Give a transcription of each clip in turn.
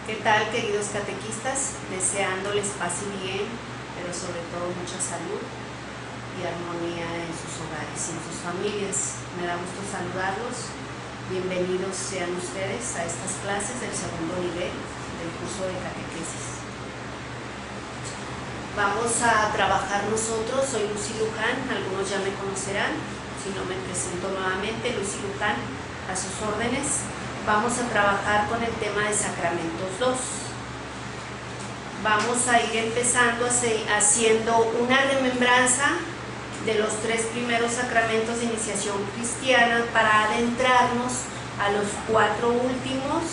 ¿Qué tal, queridos catequistas? Deseándoles paz y bien, pero sobre todo mucha salud y armonía en sus hogares y en sus familias. Me da gusto saludarlos. Bienvenidos sean ustedes a estas clases del segundo nivel del curso de catequesis. Vamos a trabajar nosotros. Soy Lucy Luján, algunos ya me conocerán. Si no, me presento nuevamente. Lucy Luján, a sus órdenes. Vamos a trabajar con el tema de Sacramentos 2. Vamos a ir empezando haciendo una remembranza de los 3 primeros sacramentos de iniciación cristiana para adentrarnos a los 4 últimos,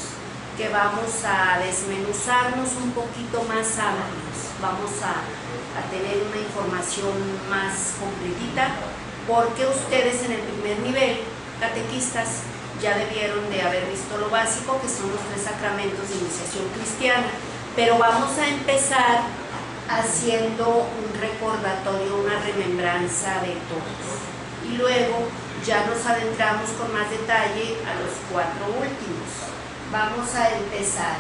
que vamos a desmenuzarnos un poquito más amplios. Vamos a tener una información más completita, porque ustedes en el primer nivel, catequistas, ya debieron de haber visto lo básico, que son los 3 sacramentos de iniciación cristiana, pero vamos a empezar haciendo un recordatorio, una remembranza de todos, y luego ya nos adentramos con más detalle a los 4 últimos. Vamos a empezar.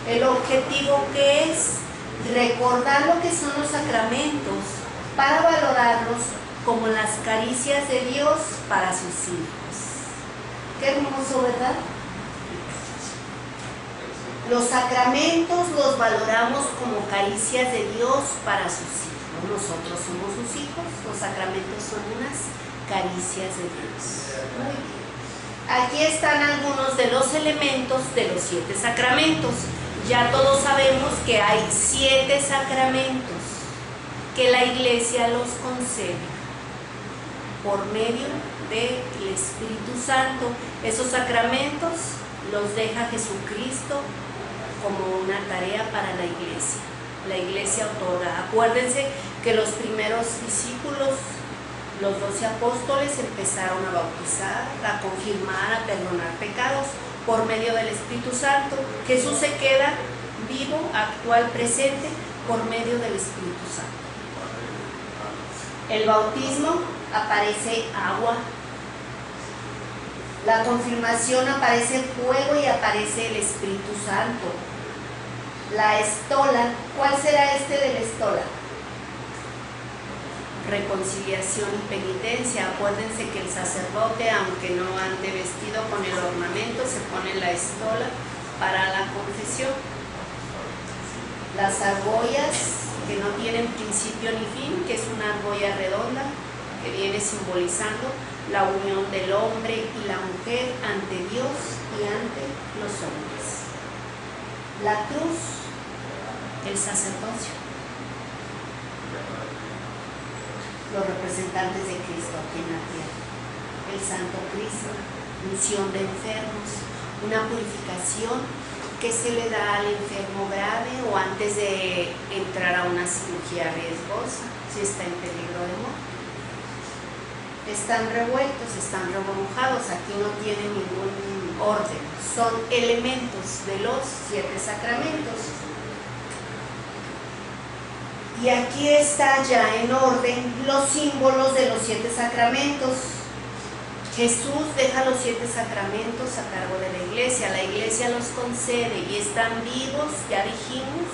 El objetivo, que es recordar lo que son los sacramentos para valorarlos como las caricias de Dios para sus hijos. Qué hermoso, ¿verdad? Los sacramentos los valoramos como caricias de Dios para sus hijos. Nosotros somos sus hijos, los sacramentos son unas caricias de Dios. Muy bien. Aquí están algunos de los elementos de los 7 sacramentos. Ya todos sabemos que hay 7 sacramentos que la Iglesia los concede por medio del Espíritu Santo. Esos sacramentos los deja Jesucristo como una tarea para la Iglesia. La Iglesia otorga. Acuérdense que los primeros discípulos, los 12 apóstoles, empezaron a bautizar, a confirmar, a perdonar pecados por medio del Espíritu Santo. Jesús se queda vivo, actual, presente, por medio del Espíritu Santo. El bautismo, aparece agua. La confirmación, aparece fuego y aparece el Espíritu Santo. La estola, ¿cuál será este de la estola? Reconciliación y penitencia. Acuérdense que el sacerdote, aunque no ande vestido con el ornamento, se pone la estola para la confesión. Las argollas, que no tienen principio ni fin, que es una argolla redonda, que viene simbolizando la unión del hombre y la mujer ante Dios y ante los hombres. La cruz, el sacerdocio, los representantes de Cristo aquí en la tierra, el Santo Cristo, misión de enfermos, una purificación que se le da al enfermo grave o antes de entrar a una cirugía riesgosa, si está en peligro de muerte. Están revueltos, están remojados, aquí no tiene ningún orden, son elementos de los 7 sacramentos. Y aquí está ya en orden los símbolos de los 7 sacramentos. Jesús deja los 7 sacramentos a cargo de la Iglesia los concede y están vivos, ya dijimos,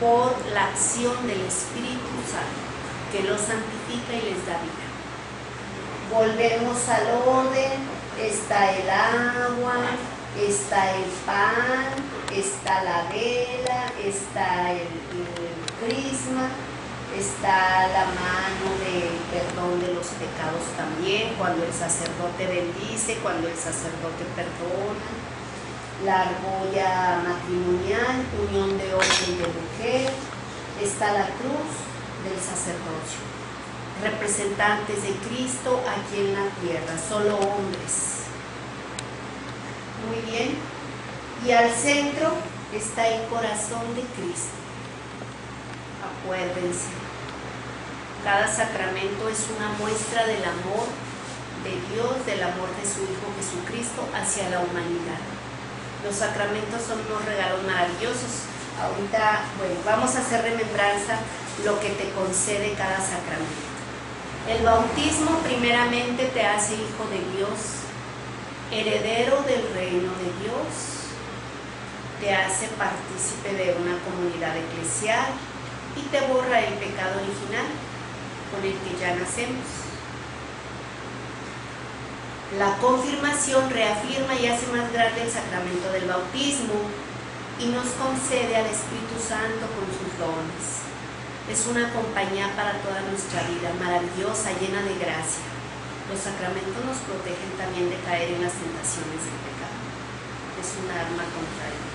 por la acción del Espíritu Santo, que los santifica y les da vida. Volvemos al orden, está el agua, está el pan, está la vela, está el crisma, está la mano de perdón de los pecados también, cuando el sacerdote bendice, cuando el sacerdote perdona, la argolla matrimonial, unión de hombre y de mujer, está la cruz del sacerdocio, representantes de Cristo aquí en la tierra, solo hombres. Muy bien. Y al centro está el corazón de Cristo. Acuérdense, cada sacramento es una muestra del amor de Dios, del amor de su Hijo Jesucristo hacia la humanidad. Los sacramentos son unos regalos maravillosos. Ahorita, bueno, vamos a hacer remembranza lo que te concede cada sacramento. El bautismo primeramente te hace hijo de Dios, heredero del reino de Dios, te hace partícipe de una comunidad eclesial y te borra el pecado original con el que ya nacemos. La confirmación reafirma y hace más grande el sacramento del bautismo y nos concede al Espíritu Santo con sus dones. Es una compañía para toda nuestra vida, maravillosa, llena de gracia. Los sacramentos nos protegen también de caer en las tentaciones del pecado. Es un arma contra el pecado.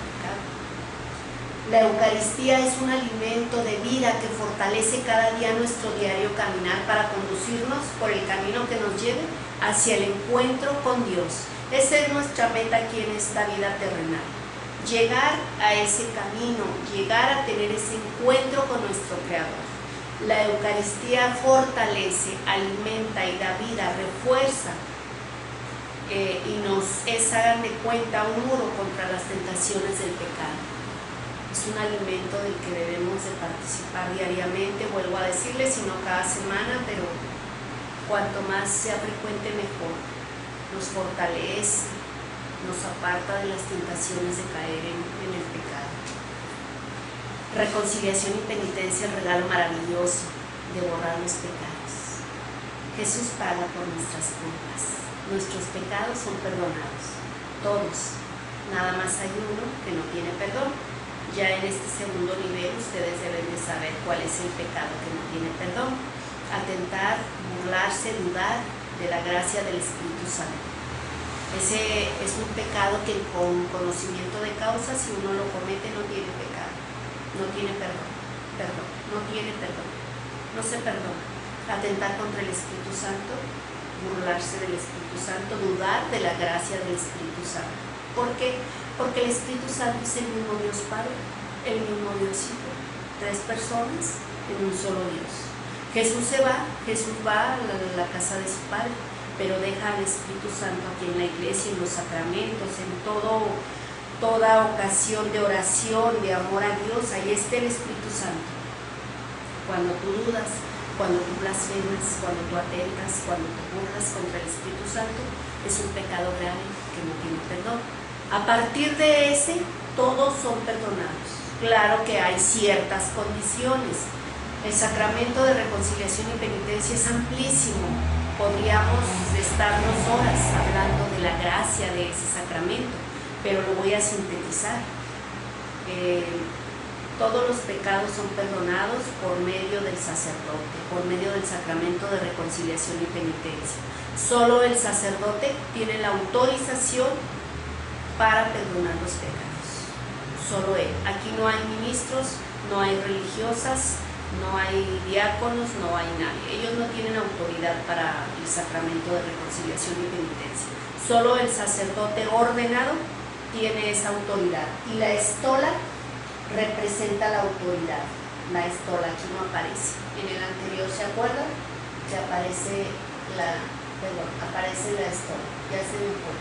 La Eucaristía es un alimento de vida que fortalece cada día nuestro diario caminar para conducirnos por el camino que nos lleve hacia el encuentro con Dios. Esa es nuestra meta aquí en esta vida terrenal. Llegar a ese camino, llegar a tener ese encuentro con nuestro Creador. La Eucaristía fortalece, alimenta y da vida, refuerza y nos es, hagan de cuenta, un muro contra las tentaciones del pecado. Es un alimento del que debemos de participar diariamente, vuelvo a decirles, si no cada semana, pero cuanto más sea frecuente mejor. Nos fortalece, nos aparta de las tentaciones de caer en el pecado. Reconciliación y penitencia, el regalo maravilloso de borrar los pecados. Jesús paga por nuestras culpas. Nuestros pecados son perdonados, todos. Nada más hay uno que no tiene perdón. Ya en este segundo nivel ustedes deben de saber cuál es el pecado que no tiene perdón. Atentar, burlarse, dudar de la gracia del Espíritu Santo. Ese es un pecado que con conocimiento de causa, si uno lo comete, no tiene pecado, no tiene perdón, no tiene perdón, no se perdona. Atentar contra el Espíritu Santo, burlarse del Espíritu Santo, dudar de la gracia del Espíritu Santo. ¿Por qué? Porque el Espíritu Santo es el mismo Dios Padre, el mismo Dios Hijo, tres personas en un solo Dios. Jesús va a la casa de su Padre, pero deja al Espíritu Santo aquí en la iglesia, en los sacramentos, en toda ocasión de oración, de amor a Dios. Ahí está el Espíritu Santo. Cuando tú dudas, cuando tú blasfemas, cuando tú atentas, cuando te burlas contra el Espíritu Santo, es un pecado grave que no tiene perdón. A partir de ese, todos son perdonados. Claro que hay ciertas condiciones. El sacramento de reconciliación y penitencia es amplísimo. Podríamos estarnos horas hablando de la gracia de ese sacramento, pero lo voy a sintetizar. Todos los pecados son perdonados por medio del sacerdote, por medio del sacramento de reconciliación y penitencia. Solo el sacerdote tiene la autorización para perdonar los pecados. Solo él. Aquí no hay ministros, no hay religiosas, no hay diáconos, no hay nadie. Ellos no tienen autoridad para el sacramento de reconciliación y penitencia. Solo el sacerdote ordenado tiene esa autoridad. Y la estola representa la autoridad. La estola aquí no aparece. En el anterior, ¿se acuerdan? Que aparece la estola. Ya se me fue.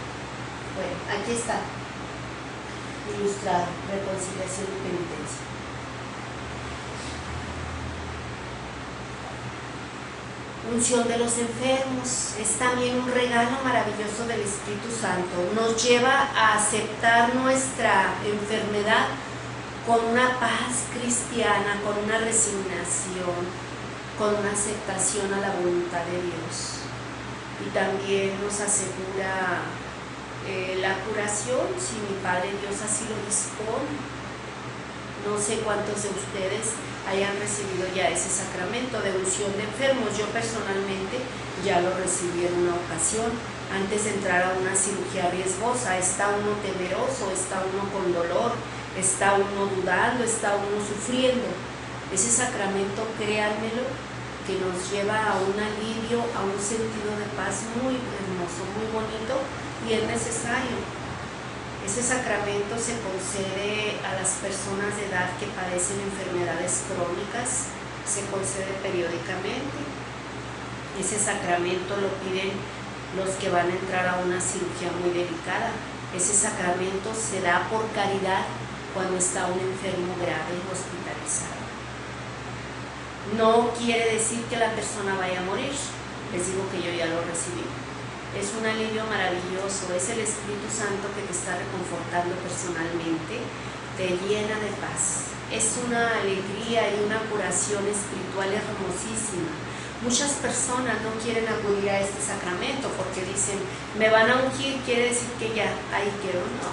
Bueno, aquí está. Ilustrado, reconciliación y penitencia. Unción de los enfermos es también un regalo maravilloso del Espíritu Santo. Nos lleva a aceptar nuestra enfermedad con una paz cristiana, con una resignación, con una aceptación a la voluntad de Dios. Y también nos asegura la curación, si mi Padre Dios así lo dispone. No sé cuántos de ustedes hayan recibido ya ese sacramento de unción de enfermos. Yo personalmente ya lo recibí en una ocasión, antes de entrar a una cirugía riesgosa. Está uno temeroso, está uno con dolor, está uno dudando, está uno sufriendo. Ese sacramento, créanmelo, que nos lleva a un alivio, a un sentido de paz muy hermoso, muy bonito, y es necesario. Ese sacramento se concede a las personas de edad que padecen enfermedades crónicas, se concede periódicamente. Ese sacramento lo piden los que van a entrar a una cirugía muy delicada. Ese sacramento se da por caridad cuando está un enfermo grave hospitalizado. No quiere decir que la persona vaya a morir. Les digo que yo ya lo recibí. Es un alivio maravilloso, es el Espíritu Santo que te está reconfortando personalmente te llena de paz. Es una alegría y una curación espiritual hermosísima. Muchas personas no quieren acudir a este sacramento porque dicen, me van a ungir, quiere decir que ya, ahí quedo. No,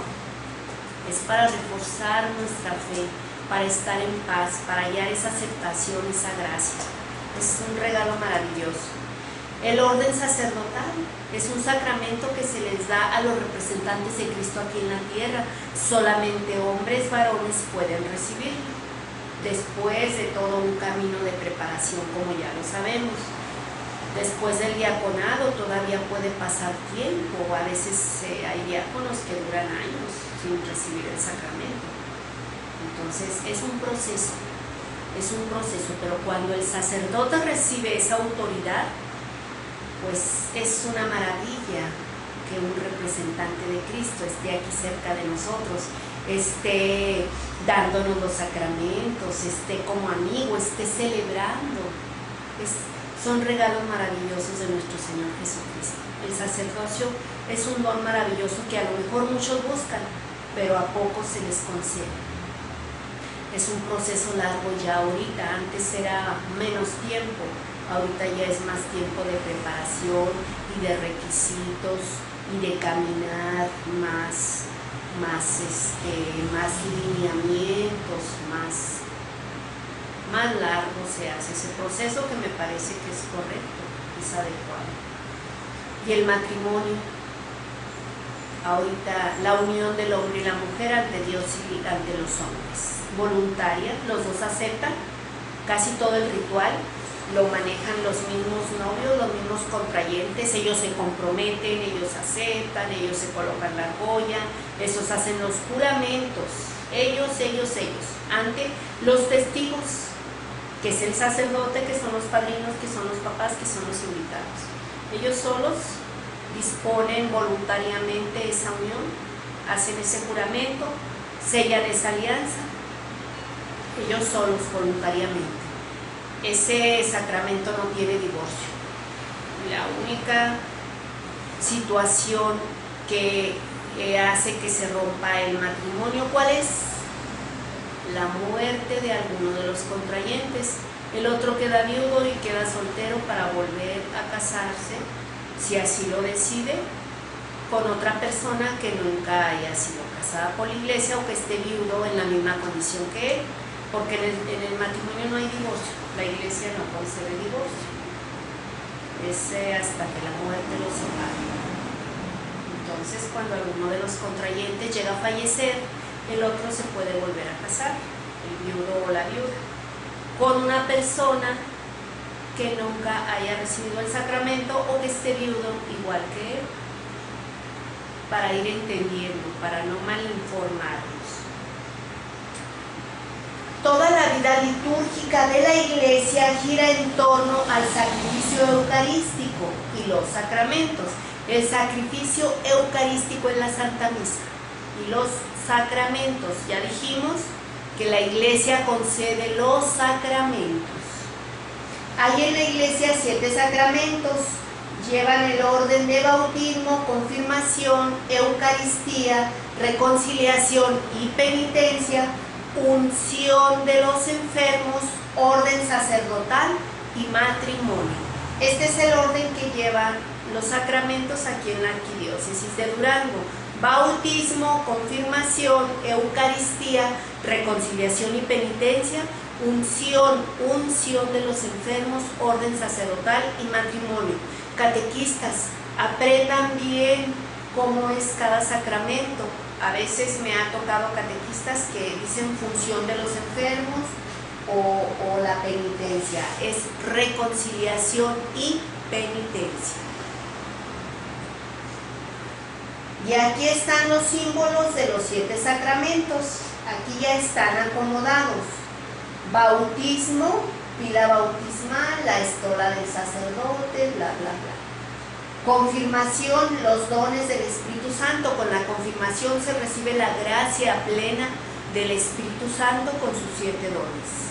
es para reforzar nuestra fe, para estar en paz, para hallar esa aceptación, esa gracia. Es un regalo maravilloso. El orden sacerdotal es un sacramento que se les da a los representantes de Cristo aquí en la tierra. Solamente hombres varones pueden recibirlo, después de todo un camino de preparación, como ya lo sabemos. Después del diaconado todavía puede pasar tiempo. A veces hay diáconos que duran años sin recibir el sacramento. Entonces es un proceso, pero cuando el sacerdote recibe esa autoridad, pues es una maravilla que un representante de Cristo esté aquí cerca de nosotros, esté dándonos los sacramentos, esté como amigo, esté celebrando. Son regalos maravillosos de nuestro Señor Jesucristo. El sacerdocio es un don maravilloso que a lo mejor muchos buscan, pero a pocos se les concede. Es un proceso largo ya ahorita, antes era menos tiempo. Ahorita ya es más tiempo de preparación y de requisitos y de caminar más lineamientos, más largo se hace ese proceso, que me parece que es correcto, es adecuado. Y el matrimonio, ahorita la unión del hombre y la mujer ante Dios y ante los hombres, voluntaria, los dos aceptan casi todo el ritual. Lo manejan los mismos novios, los mismos contrayentes, ellos se comprometen, ellos aceptan, ellos se colocan la argolla, esos hacen los juramentos, ellos, ante los testigos, que es el sacerdote, que son los padrinos, que son los papás, que son los invitados. Ellos solos disponen voluntariamente esa unión, hacen ese juramento, sellan esa alianza, ellos solos voluntariamente. Ese sacramento no tiene divorcio. La única situación que hace que se rompa el matrimonio, ¿cuál es? La muerte de alguno de los contrayentes. El otro queda viudo y queda soltero para volver a casarse, si así lo decide, con otra persona que nunca haya sido casada por la iglesia o que esté viudo en la misma condición que él. Porque en el matrimonio no hay divorcio, la iglesia no concede divorcio, es hasta que la muerte los separe. Entonces, cuando alguno de los contrayentes llega a fallecer, el otro se puede volver a casar, el viudo o la viuda, con una persona que nunca haya recibido el sacramento o que esté viudo igual que él, para ir entendiendo, para no malinformarnos. Toda la vida litúrgica de la iglesia gira en torno al sacrificio eucarístico y los sacramentos. El sacrificio eucarístico en la Santa Misa y los sacramentos. Ya dijimos que la iglesia concede los sacramentos. Hay en la iglesia 7 sacramentos. Llevan el orden de bautismo, confirmación, Eucaristía, reconciliación y penitencia, unción de los enfermos, orden sacerdotal y matrimonio. Este es el orden que llevan los sacramentos aquí en la Arquidiócesis de Durango: bautismo, confirmación, Eucaristía, reconciliación y penitencia, unción de los enfermos, orden sacerdotal y matrimonio. Catequistas, aprendan bien cómo es cada sacramento. A veces me ha tocado catequistas que dicen función de los enfermos o la penitencia. Es reconciliación y penitencia. Y aquí están los símbolos de los 7 sacramentos. Aquí ya están acomodados. Bautismo, pila bautismal, la estola del sacerdote, bla, bla, bla. Confirmación, los dones del Espíritu Santo. Con la confirmación se recibe la gracia plena del Espíritu Santo con sus 7 dones.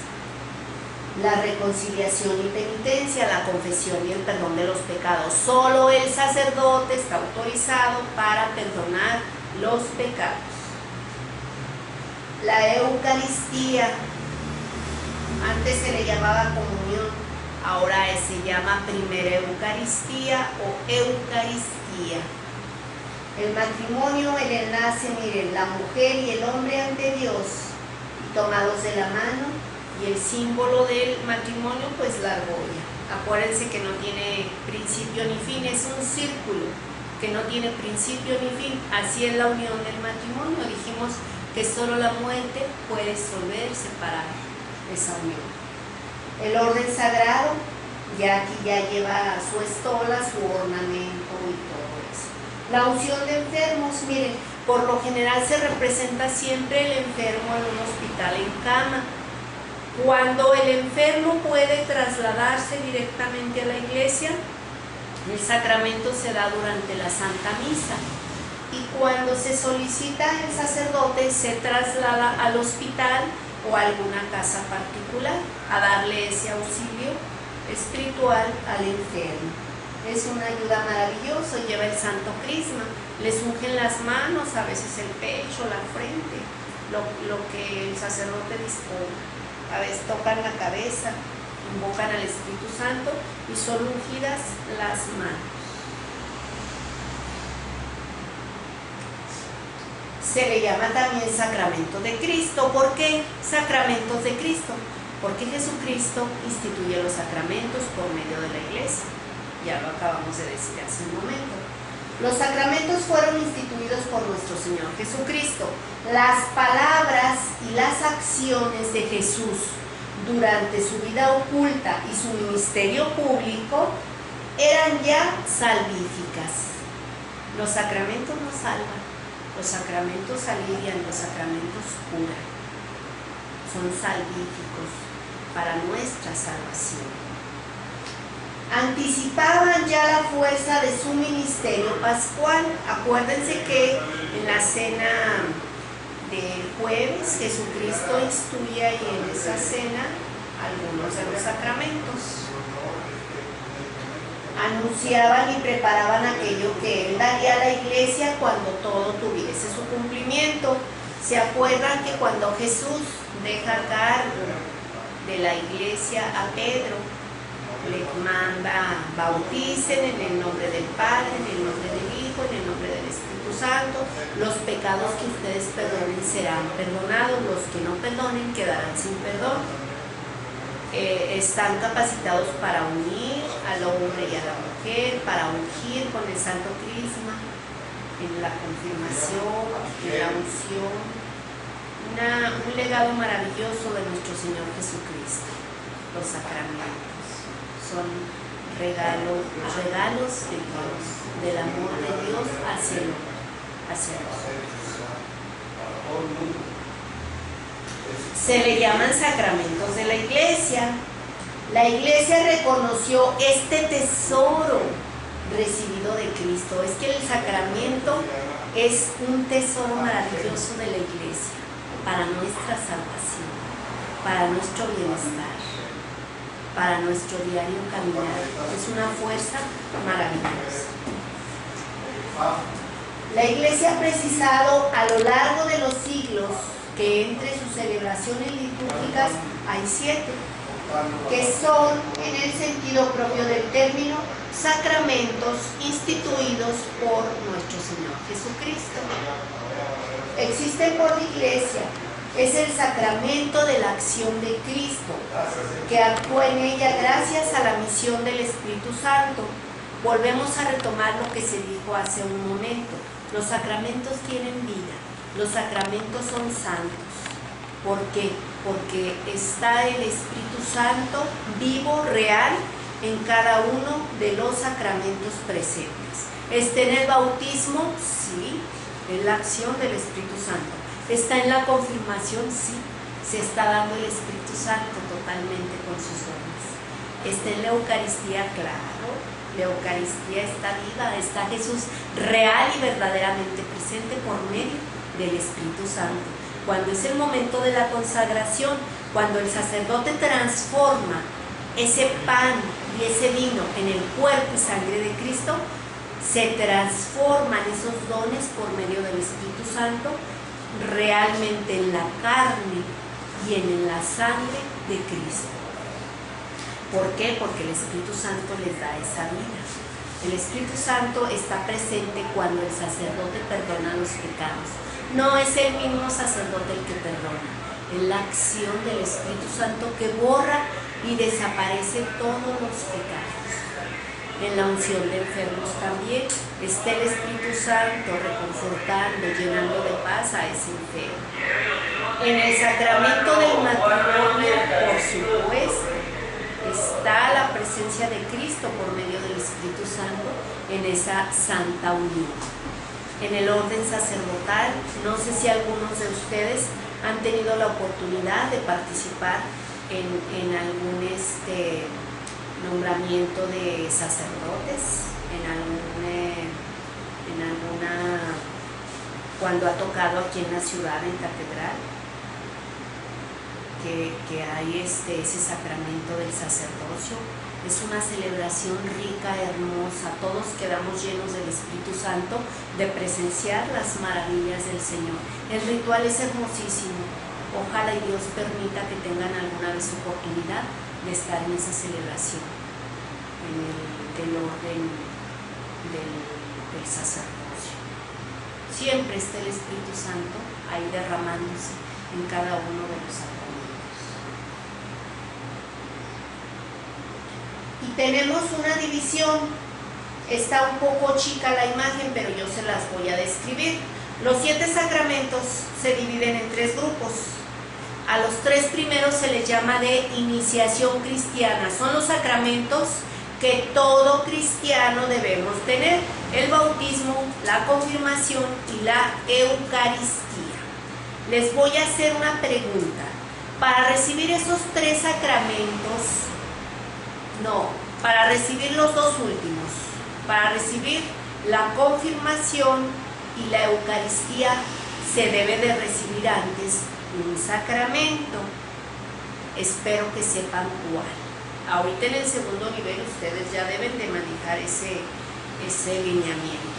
La reconciliación y penitencia, la confesión y el perdón de los pecados. Solo el sacerdote está autorizado para perdonar los pecados. La Eucaristía, antes se le llamaba comunión, ahora se llama primera Eucaristía o Eucaristía. El matrimonio, el enlace, miren, la mujer y el hombre ante Dios, tomados de la mano, y el símbolo del matrimonio, pues la argolla. Acuérdense que no tiene principio ni fin, es un círculo que no tiene principio ni fin. Así es la unión del matrimonio. Dijimos que solo la muerte puede disolver, separar esa unión. El orden sagrado, ya aquí ya lleva su estola, su ornamento y todo eso. La unción de enfermos, miren, por lo general se representa siempre el enfermo en un hospital en cama. Cuando el enfermo puede trasladarse directamente a la iglesia, el sacramento se da durante la Santa Misa. Y cuando se solicita el sacerdote, se traslada al hospital o a alguna casa particular a darle ese auxilio espiritual al enfermo. Es una ayuda maravillosa, lleva el Santo Crisma, les ungen las manos, a veces el pecho, la frente, lo que el sacerdote disponga. A veces tocan la cabeza, invocan al Espíritu Santo y son ungidas las manos. Se le llama también sacramento de Cristo. ¿Por qué sacramentos de Cristo? Porque Jesucristo instituye los sacramentos por medio de la iglesia. Ya lo acabamos de decir hace un momento. Los sacramentos fueron instituidos por nuestro Señor Jesucristo. Las palabras y las acciones de Jesús durante su vida oculta y su ministerio público eran ya salvíficas. Los sacramentos nos salvan, los sacramentos alivian, los sacramentos curan. Son salvíficos para nuestra salvación. Anticipaban ya la fuerza de su ministerio pascual. Acuérdense que en la cena del jueves Jesucristo instituía y en esa cena algunos de los sacramentos. Anunciaban y preparaban aquello que Él daría a la iglesia cuando todo tuviese su cumplimiento. ¿Se acuerdan que cuando Jesús deja a cargo de la iglesia a Pedro, le manda, bauticen en el nombre del Padre, en el nombre del Hijo, en el nombre del Espíritu Santo? Los pecados que ustedes perdonen serán perdonados, los que no perdonen quedarán sin perdón. Están capacitados para unir al hombre y a la mujer, para ungir con el Santo Crisma, en la confirmación, en la unción. Un legado maravilloso de nuestro Señor Jesucristo, los sacramentos. Son regalos de Dios, del amor de Dios hacia nosotros. Se le llaman sacramentos de la iglesia. La iglesia reconoció este tesoro recibido de Cristo. Es que el sacramento es un tesoro maravilloso de la iglesia para nuestra salvación, para nuestro bienestar, para nuestro diario caminar. Es una fuerza maravillosa. La iglesia ha precisado a lo largo de los siglos que entre sus celebraciones litúrgicas hay 7, que son, en el sentido propio del término, sacramentos instituidos por nuestro Señor Jesucristo. Existen por la iglesia. Es el sacramento de la acción de Cristo, que actúa en ella gracias a la misión del Espíritu Santo. Volvemos a retomar lo que se dijo hace un momento. Los sacramentos tienen vida, los sacramentos son santos. ¿Por qué? Porque está el Espíritu Santo vivo, real, en cada uno de los sacramentos presentes. ¿Está en el bautismo? Sí, es la acción del Espíritu Santo. ¿Está en la confirmación? Sí, se está dando el Espíritu Santo totalmente con sus dones. ¿Está en la Eucaristía? Claro, la Eucaristía está viva, está Jesús real y verdaderamente presente por medio del Espíritu Santo. Cuando es el momento de la consagración, cuando el sacerdote transforma ese pan y ese vino en el cuerpo y sangre de Cristo, se transforman esos dones por medio del Espíritu Santo realmente en la carne y en la sangre de Cristo. ¿Por qué? Porque el Espíritu Santo les da esa vida. El Espíritu Santo está presente cuando el sacerdote perdona los pecados. No es el mismo sacerdote el que perdona, es la acción del Espíritu Santo que borra y desaparece todos los pecados. En la unción de enfermos también está el Espíritu Santo reconfortando, llenando de paz a ese enfermo. En el sacramento del matrimonio, por supuesto, está la presencia de Cristo por medio del Espíritu Santo en esa santa unión. En el orden sacerdotal, no sé si algunos de ustedes han tenido la oportunidad de participar en algún nombramiento de sacerdotes, cuando ha tocado aquí en la ciudad, en catedral, que hay ese sacramento del sacerdocio. Es una celebración rica, hermosa, todos quedamos llenos del Espíritu Santo de presenciar las maravillas del Señor. El ritual es hermosísimo. Ojalá y Dios permita que tengan alguna vez oportunidad de estar en esa celebración, del orden del sacerdocio. Siempre está el Espíritu Santo ahí derramándose en cada uno de los sacramentos. Y tenemos una división, está un poco chica la imagen, pero yo se las voy a describir. Los 7 sacramentos se dividen en 3 grupos. A los 3 primeros se les llama de iniciación cristiana. Son los sacramentos que todo cristiano debemos tener: el bautismo, la confirmación y la Eucaristía. Les voy a hacer una pregunta. Para recibir esos 3 sacramentos, para recibir los 2 últimos, para recibir la confirmación y la Eucaristía, se debe de recibir antes un sacramento. Espero que sepan cuál. Ahorita en el segundo nivel ustedes ya deben de manejar ese lineamiento.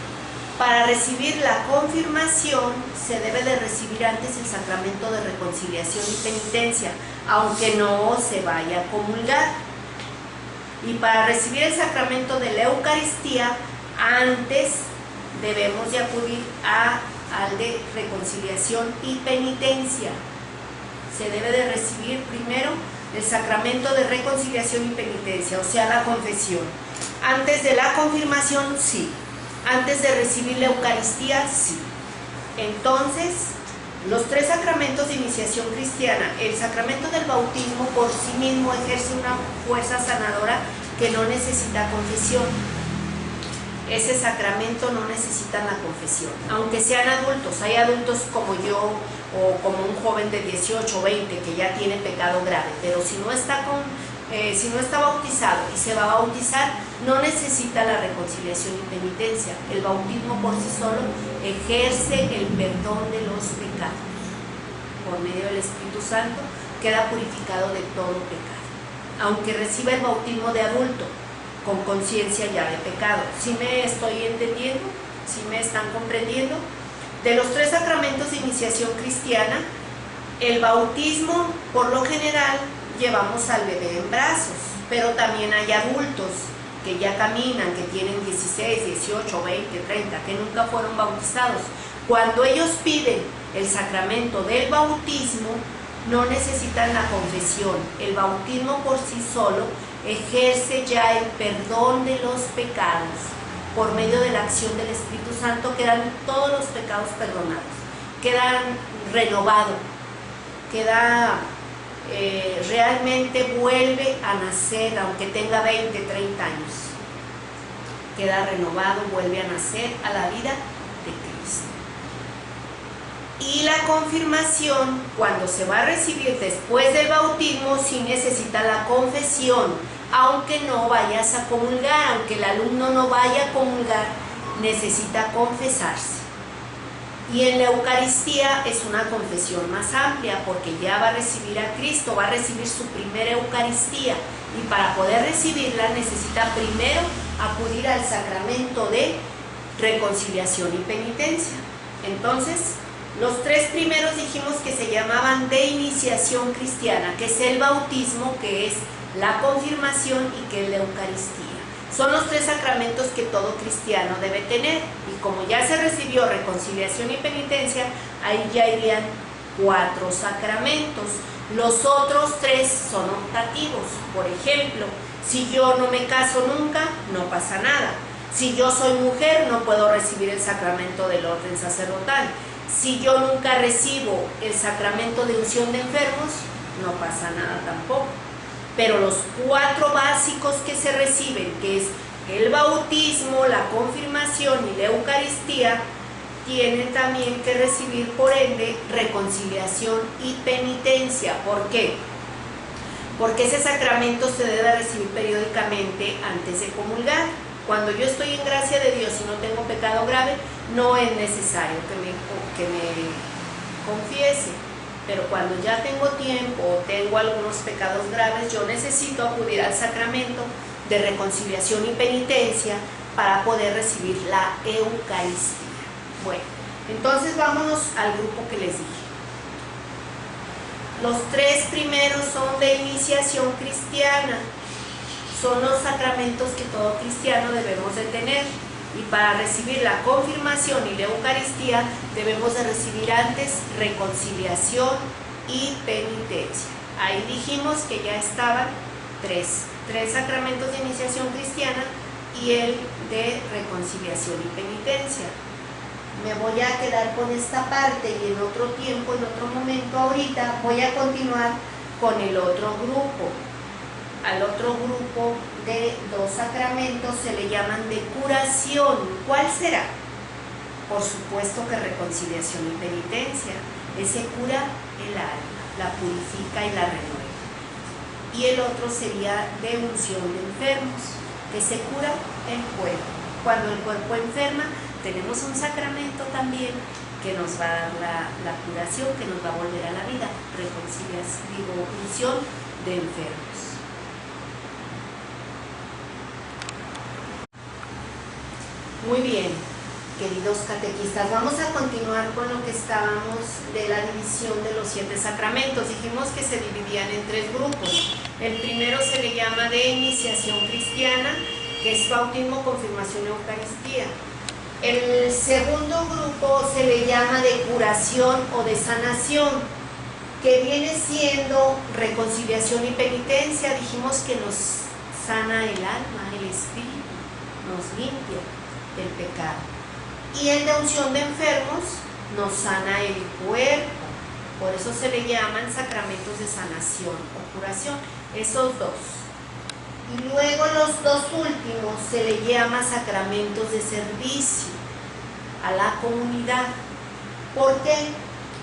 Para recibir la confirmación se debe de recibir antes el sacramento de reconciliación y penitencia, aunque no se vaya a comulgar. Y para recibir el sacramento de la Eucaristía, antes debemos de acudir al de reconciliación y penitencia. Se debe de recibir primero el sacramento de reconciliación y penitencia, o sea, la confesión. Antes de la confirmación, sí. Antes de recibir la Eucaristía, sí. Entonces, los 3 sacramentos de iniciación cristiana, el sacramento del bautismo por sí mismo ejerce una fuerza sanadora que no necesita confesión. Ese sacramento no necesita la confesión, aunque sean adultos. Hay adultos como yo o como un joven de 18 o 20 que ya tiene pecado grave, pero si no está bautizado y se va a bautizar, no necesita la reconciliación y penitencia. El bautismo por sí solo ejerce el perdón de los pecados. Por medio del Espíritu Santo queda purificado de todo pecado, aunque reciba el bautismo de adulto, con conciencia ya de pecado. ¿Sí me estoy entendiendo? ¿Sí me están comprendiendo? De los 3 sacramentos de iniciación cristiana, el bautismo, por lo general, llevamos al bebé en brazos, pero también hay adultos que ya caminan, que tienen 16, 18, 20, 30, que nunca fueron bautizados. Cuando ellos piden el sacramento del bautismo, no necesitan la confesión. El bautismo por sí solo ejerce ya el perdón de los pecados. Por medio de la acción del Espíritu Santo quedan todos los pecados perdonados, quedan renovados, realmente vuelve a nacer, aunque tenga 20, 30 años. Queda renovado, vuelve a nacer a la vida de Cristo. Y la confirmación, cuando se va a recibir después del bautismo, sí necesita la confesión, aunque no vayas a comulgar, aunque el alumno no vaya a comulgar, necesita confesarse. Y en la Eucaristía es una confesión más amplia, porque ya va a recibir a Cristo, va a recibir su primera Eucaristía, y para poder recibirla necesita primero acudir al sacramento de reconciliación y penitencia. Entonces, Los tres primeros dijimos que se llamaban de iniciación cristiana, que es el bautismo, que es la confirmación y que es la Eucaristía. Son los tres sacramentos que todo cristiano debe tener. Y como ya se recibió reconciliación y penitencia, ahí ya irían 4 sacramentos. Los otros 3 son optativos. Por ejemplo, si yo no me caso nunca, no pasa nada. Si yo soy mujer, no puedo recibir el sacramento del orden sacerdotal. Si yo nunca recibo el sacramento de unción de enfermos, no pasa nada tampoco. Pero los 4 básicos que se reciben, que es el bautismo, la confirmación y la Eucaristía, tienen también que recibir, por ende, reconciliación y penitencia. ¿Por qué? Porque ese sacramento se debe recibir periódicamente antes de comulgar. Cuando yo estoy en gracia de Dios y no tengo pecado grave, no es necesario que me confiese. Pero cuando ya tengo tiempo o tengo algunos pecados graves, yo necesito acudir al sacramento de reconciliación y penitencia para poder recibir la Eucaristía. Bueno, entonces vámonos al grupo que les dije. Los 3 primeros son de iniciación cristiana. Son los sacramentos que todo cristiano debemos de tener. Y para recibir la confirmación y la Eucaristía debemos de recibir antes reconciliación y penitencia. Ahí dijimos que ya estaban 3 sacramentos de iniciación cristiana y el de reconciliación y penitencia. Me voy a quedar con esta parte y en otro tiempo, en otro momento, ahorita voy a continuar con el otro grupo. Al otro grupo de 2 sacramentos se le llaman de curación. ¿Cuál será? Por supuesto que reconciliación y penitencia. Ese cura el alma, la purifica y la renueva. Y el otro sería de unción de enfermos, que se cura el cuerpo. Cuando el cuerpo enferma, tenemos un sacramento también que nos va a dar la curación, que nos va a volver a la vida. Unción de enfermos. Muy bien, queridos catequistas, vamos a continuar con lo que estábamos de la división de los 7 sacramentos. Dijimos que se dividían en 3 grupos. El primero se le llama de iniciación cristiana, que es bautismo, confirmación y Eucaristía. El segundo grupo se le llama de curación o de sanación, que viene siendo reconciliación y penitencia. Dijimos que nos sana el alma, el espíritu, nos limpia del pecado. Y el de unción de enfermos nos sana el cuerpo. Por eso se le llaman sacramentos de sanación o curación, esos 2. Y luego los 2 últimos se le llama sacramentos de servicio a la comunidad. ¿Por qué?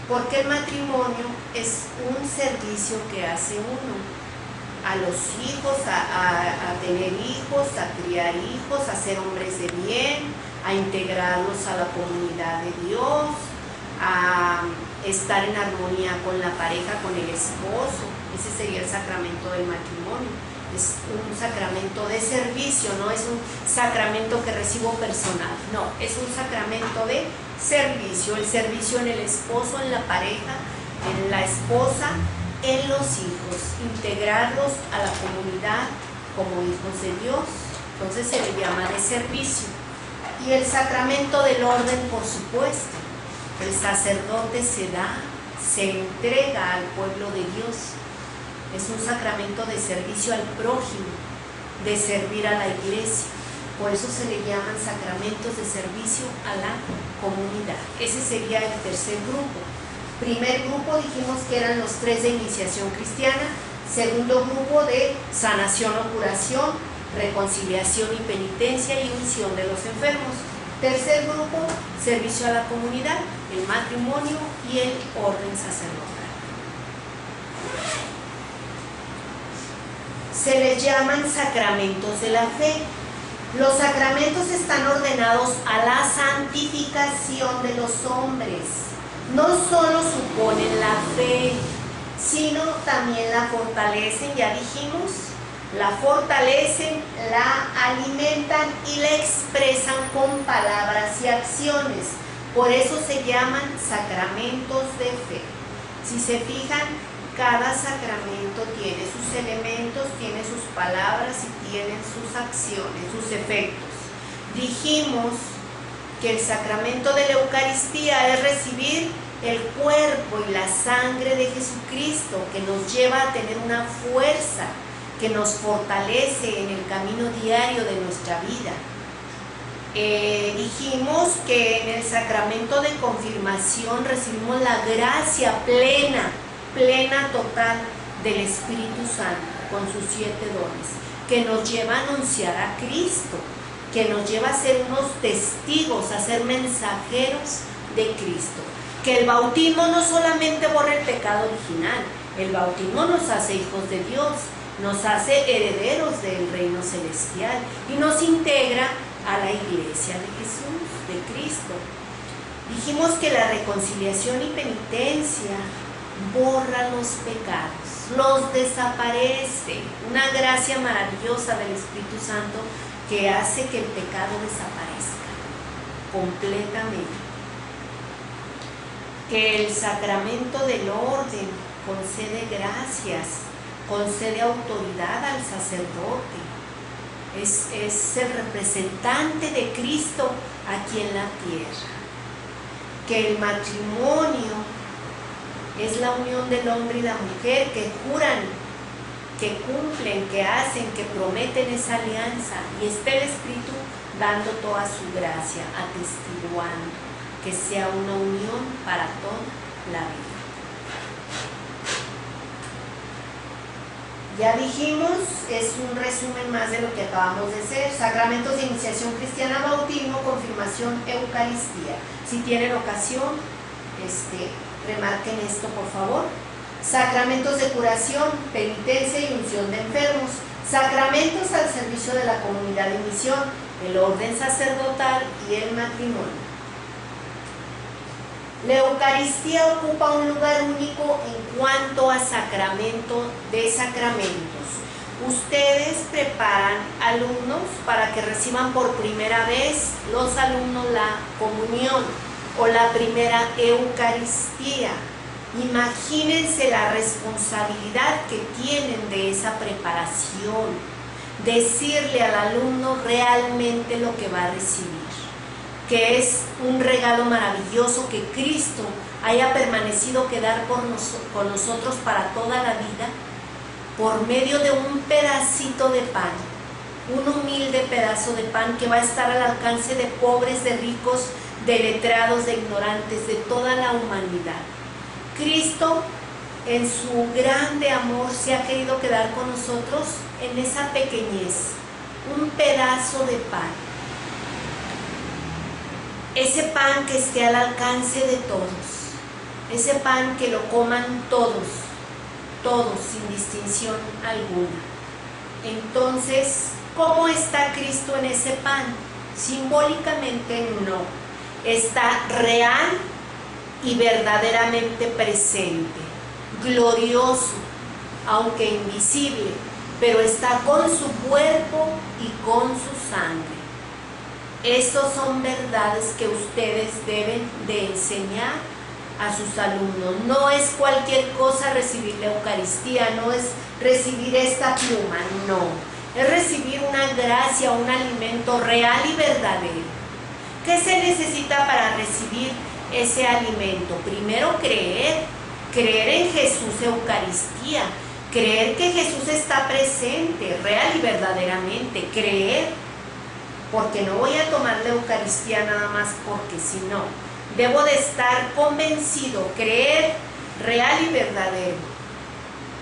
Porque el matrimonio es un servicio que hace uno a los hijos, a tener hijos, a criar hijos, a ser hombres de bien, a integrarlos a la comunidad de Dios, a estar en armonía con la pareja, con el esposo. Ese sería el sacramento del matrimonio. Es un sacramento de servicio, no es un sacramento que recibo personal, no, es un sacramento de servicio, el servicio en el esposo, en la pareja, en la esposa, en los hijos, integrarlos a la comunidad como hijos de Dios. Entonces se le llama de servicio. Y el sacramento del orden, por supuesto, el sacerdote se da, se entrega al pueblo de Dios. Es un sacramento de servicio al prójimo, de servir a la iglesia. Por eso se le llaman sacramentos de servicio a la comunidad. Ese sería el tercer grupo. Primer grupo dijimos que eran los 3 de iniciación cristiana. Segundo grupo de sanación o curación, reconciliación y penitencia y unción de los enfermos. Tercer grupo, servicio a la comunidad, el matrimonio y el orden sacerdotal. Se les llaman sacramentos de la fe. Los sacramentos están ordenados a la santificación de los hombres. No solo suponen la fe, sino también la fortalecen, ya dijimos, la fortalecen, la alimentan y la expresan con palabras y acciones. Por eso se llaman sacramentos de fe. Si se fijan, cada sacramento tiene sus elementos, tiene sus palabras y tiene sus acciones, sus efectos. Dijimos que el sacramento de la Eucaristía es recibir el cuerpo y la sangre de Jesucristo, que nos lleva a tener una fuerza, que nos fortalece en el camino diario de nuestra vida. Dijimos que en el sacramento de confirmación recibimos la gracia plena, total del Espíritu Santo con sus 7 dones, que nos lleva a anunciar a Cristo, que nos lleva a ser unos testigos, a ser mensajeros de Cristo. Que el bautismo no solamente borra el pecado original, el bautismo nos hace hijos de Dios, nos hace herederos del reino celestial y nos integra a la iglesia de Jesús, de Cristo. Dijimos que la reconciliación y penitencia borra los pecados, los desaparece, una gracia maravillosa del Espíritu Santo que hace que el pecado desaparezca completamente. Que el sacramento del orden concede gracias, concede autoridad al sacerdote, es el representante de Cristo aquí en la tierra. Que el matrimonio es la unión del hombre y la mujer que juran, que cumplen, que hacen, que prometen esa alianza, y está el Espíritu dando toda su gracia, atestiguando que sea una unión para toda la vida. Ya dijimos, es un resumen más de lo que acabamos de hacer: sacramentos de iniciación cristiana, bautismo, confirmación, Eucaristía. Si tienen ocasión, remarquen esto por favor. Sacramentos de curación, penitencia y unción de enfermos. Sacramentos al servicio de la comunidad de misión, el orden sacerdotal y el matrimonio. La Eucaristía ocupa un lugar único en cuanto a sacramento de sacramentos. Ustedes preparan alumnos para que reciban por primera vez los alumnos la comunión o la primera Eucaristía. Imagínense la responsabilidad que tienen de esa preparación, decirle al alumno realmente lo que va a recibir, que es un regalo maravilloso que Cristo haya permanecido quedar con nosotros para toda la vida, por medio de un pedacito de pan, un humilde pedazo de pan que va a estar al alcance de pobres, de ricos, de letrados, de ignorantes, de toda la humanidad. Cristo, en su grande amor, se ha querido quedar con nosotros en esa pequeñez, un pedazo de pan. Ese pan que esté al alcance de todos, ese pan que lo coman todos, sin distinción alguna. Entonces, ¿cómo está Cristo en ese pan? Simbólicamente no, está real y verdaderamente presente, glorioso, aunque invisible, pero está con su cuerpo y con su sangre. Estas son verdades que ustedes deben de enseñar a sus alumnos. No es cualquier cosa recibir la Eucaristía, no es recibir esta pluma, no. Es recibir una gracia, un alimento real y verdadero. ¿Qué se necesita para recibir ese alimento? Primero creer en Jesús Eucaristía, creer que Jesús está presente, real y verdaderamente, creer, porque no voy a tomar la Eucaristía nada más porque si no, debo de estar convencido, creer real y verdadero,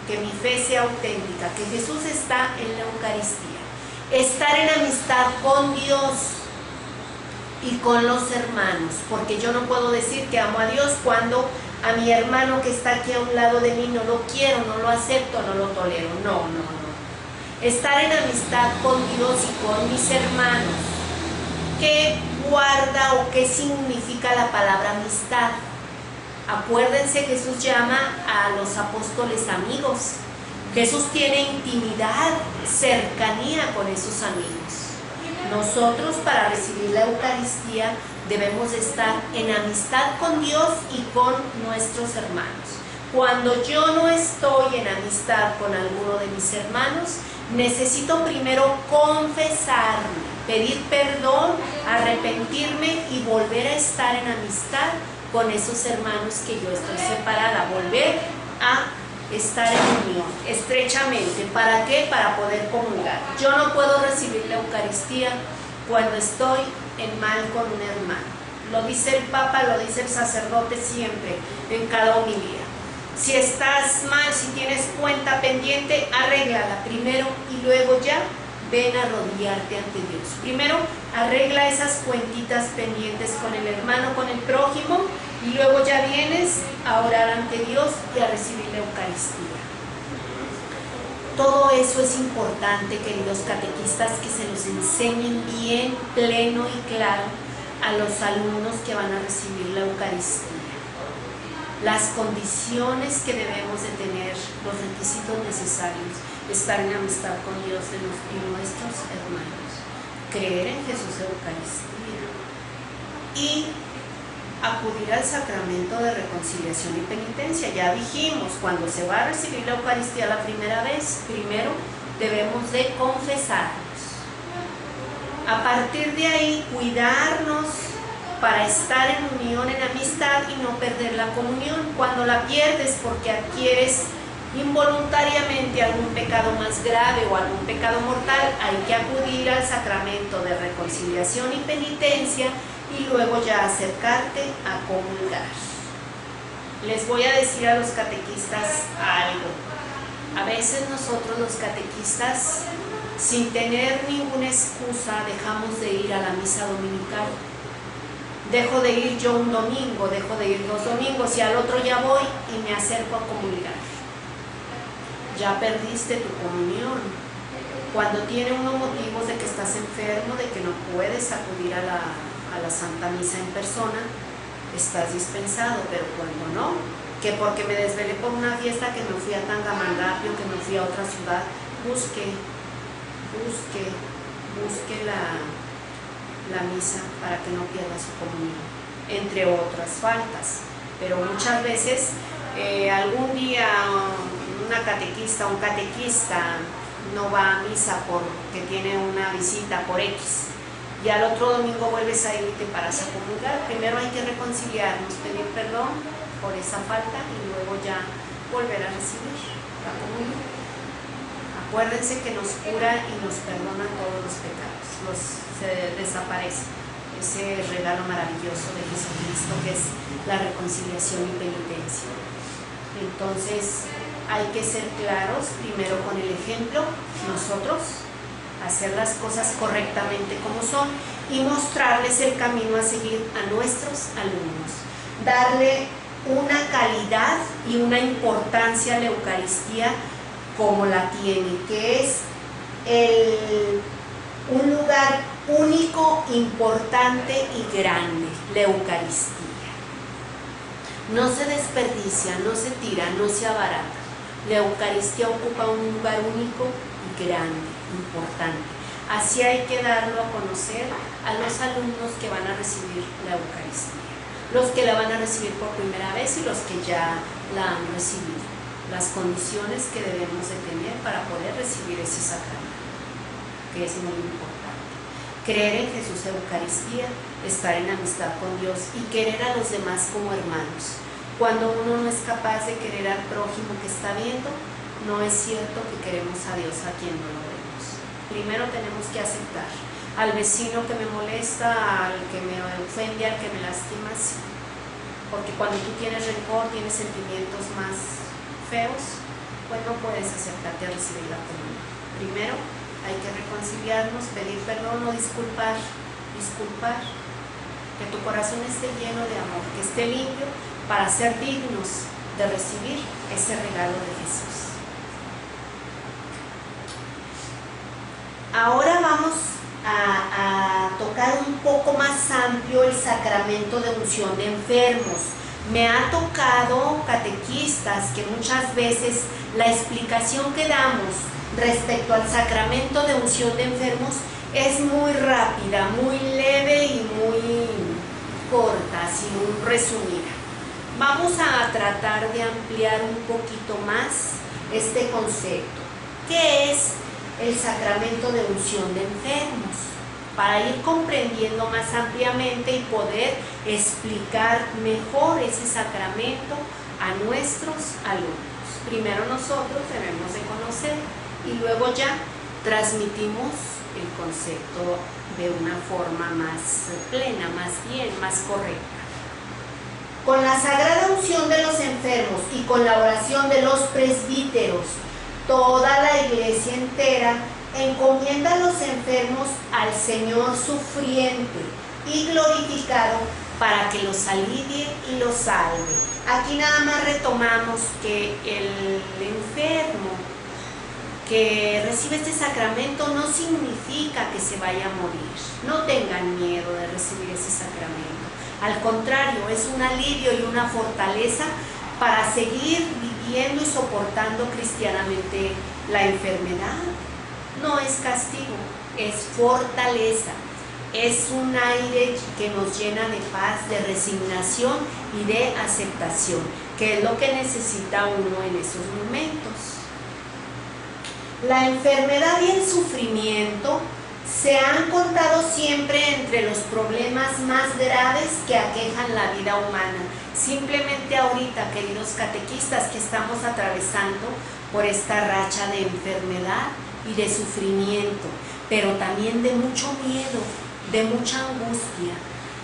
que mi fe sea auténtica, que Jesús está en la Eucaristía, estar en amistad con Dios y con los hermanos, porque yo no puedo decir que amo a Dios cuando a mi hermano que está aquí a un lado de mí no lo quiero, no lo acepto, no lo tolero. No. Estar en amistad con Dios y con mis hermanos. ¿Qué guarda o qué significa la palabra amistad? Acuérdense, Jesús llama a los apóstoles amigos. Jesús tiene intimidad, cercanía con esos amigos. Nosotros, para recibir la Eucaristía, debemos estar en amistad con Dios y con nuestros hermanos. Cuando yo no estoy en amistad con alguno de mis hermanos, necesito primero confesarme, pedir perdón, arrepentirme y volver a estar en amistad con esos hermanos que yo estoy separada, volver a estar en unión, estrechamente. ¿Para qué? Para poder comulgar. Yo no puedo recibir la Eucaristía cuando estoy en mal con un hermano. Lo dice el Papa, lo dice el sacerdote siempre, en cada homilía. Si estás mal, si tienes cuenta pendiente, arréglala primero y luego ya ven a arrodillarte ante Dios. Primero arregla esas cuentitas pendientes con el hermano, con el prójimo, y luego ya vienes a orar ante Dios y a recibir la Eucaristía. Todo eso es importante, queridos catequistas, que se los enseñen bien, pleno y claro a los alumnos que van a recibir la Eucaristía. Las condiciones que debemos de tener, los requisitos necesarios, estar en amistad con Dios y nuestros hermanos, creer en Jesús Eucaristía y acudir al sacramento de reconciliación y penitencia. Ya dijimos, cuando se va a recibir la Eucaristía la primera vez, primero debemos de confesarnos. A partir de ahí, cuidarnos para estar en unión, en amistad y no perder la comunión. Cuando la pierdes porque adquieres involuntariamente algún pecado más grave o algún pecado mortal, hay que acudir al sacramento de reconciliación y penitencia y luego ya acercarte a comulgar. Les voy a decir a los catequistas algo. A veces nosotros los catequistas, sin tener ninguna excusa, dejamos de ir a la misa dominical. Dejo de ir yo un domingo, dejo de ir 2 domingos y al otro ya voy y me acerco a comulgar. Ya perdiste tu comunión. Cuando tiene uno motivos de que estás enfermo, de que no puedes acudir a la Santa Misa en persona, estás dispensado, pero cuando no, que porque me desvelé por una fiesta, que me fui a Tangamandapio, que me fui a otra ciudad, busque la misa para que no pierda su comunión, entre otras faltas. Pero muchas veces algún día una catequista, un catequista no va a misa porque tiene una visita por X, y al otro domingo vuelves a ir y te paras a comulgar. Primero hay que reconciliarnos, pedir perdón por esa falta y luego ya volver a recibir la comunión. Acuérdense que nos cura y nos perdona todos los pecados, se desaparece ese regalo maravilloso de Jesucristo que es la reconciliación y penitencia. Entonces hay que ser claros primero con el ejemplo, nosotros hacer las cosas correctamente como son y mostrarles el camino a seguir a nuestros alumnos, darle una calidad y una importancia a la Eucaristía como la tiene, que es un lugar único, importante y grande, la Eucaristía. No se desperdicia, no se tira, no se abarata. La Eucaristía ocupa un lugar único y grande, importante. Así hay que darlo a conocer a los alumnos que van a recibir la Eucaristía, los que la van a recibir por primera vez y los que ya la han recibido. Las condiciones que debemos de tener para poder recibir ese sacramento, que es muy importante. Creer en Jesús Eucaristía, estar en amistad con Dios y querer a los demás como hermanos. Cuando uno no es capaz de querer al prójimo que está viendo, no es cierto que queremos a Dios a quien no lo vemos. Primero tenemos que aceptar al vecino que me molesta, al que me ofende, al que me lastima, sí. Porque cuando tú tienes rencor, tienes sentimientos más feos, pues no puedes acercarte a recibir la comunión. Primero hay que reconciliarnos, pedir perdón o disculpar, que tu corazón esté lleno de amor, que esté limpio para ser dignos de recibir ese regalo de Jesús. Ahora vamos a tocar un poco más amplio el sacramento de unción de enfermos. Me ha tocado catequistas que muchas veces la explicación que damos respecto al sacramento de unción de enfermos es muy rápida, muy leve y corta, así muy resumida. Vamos a tratar de ampliar un poquito más este concepto. ¿Qué es el sacramento de unción de enfermos? Para ir comprendiendo más ampliamente y poder explicar mejor ese sacramento a nuestros alumnos. Primero nosotros debemos de conocer y luego ya transmitimos el concepto de una forma más plena, más bien, más correcta. Con la sagrada unción de los enfermos y con la oración de los presbíteros, toda la iglesia entera encomienda a los enfermos al Señor sufriente y glorificado para que los alivie y los salve. Aquí nada más retomamos que el enfermo que recibe este sacramento no significa que se vaya a morir. No tengan miedo de recibir ese sacramento. Al contrario, es un alivio y una fortaleza para seguir viviendo y soportando cristianamente la enfermedad. No es castigo, es fortaleza. Es un aire que nos llena de paz, de resignación y de aceptación, que es lo que necesita uno en esos momentos. La enfermedad y el sufrimiento se han contado siempre entre los problemas más graves que aquejan la vida humana. Simplemente ahorita, queridos catequistas, que estamos atravesando por esta racha de enfermedad y de sufrimiento, pero también de mucho miedo, de mucha angustia.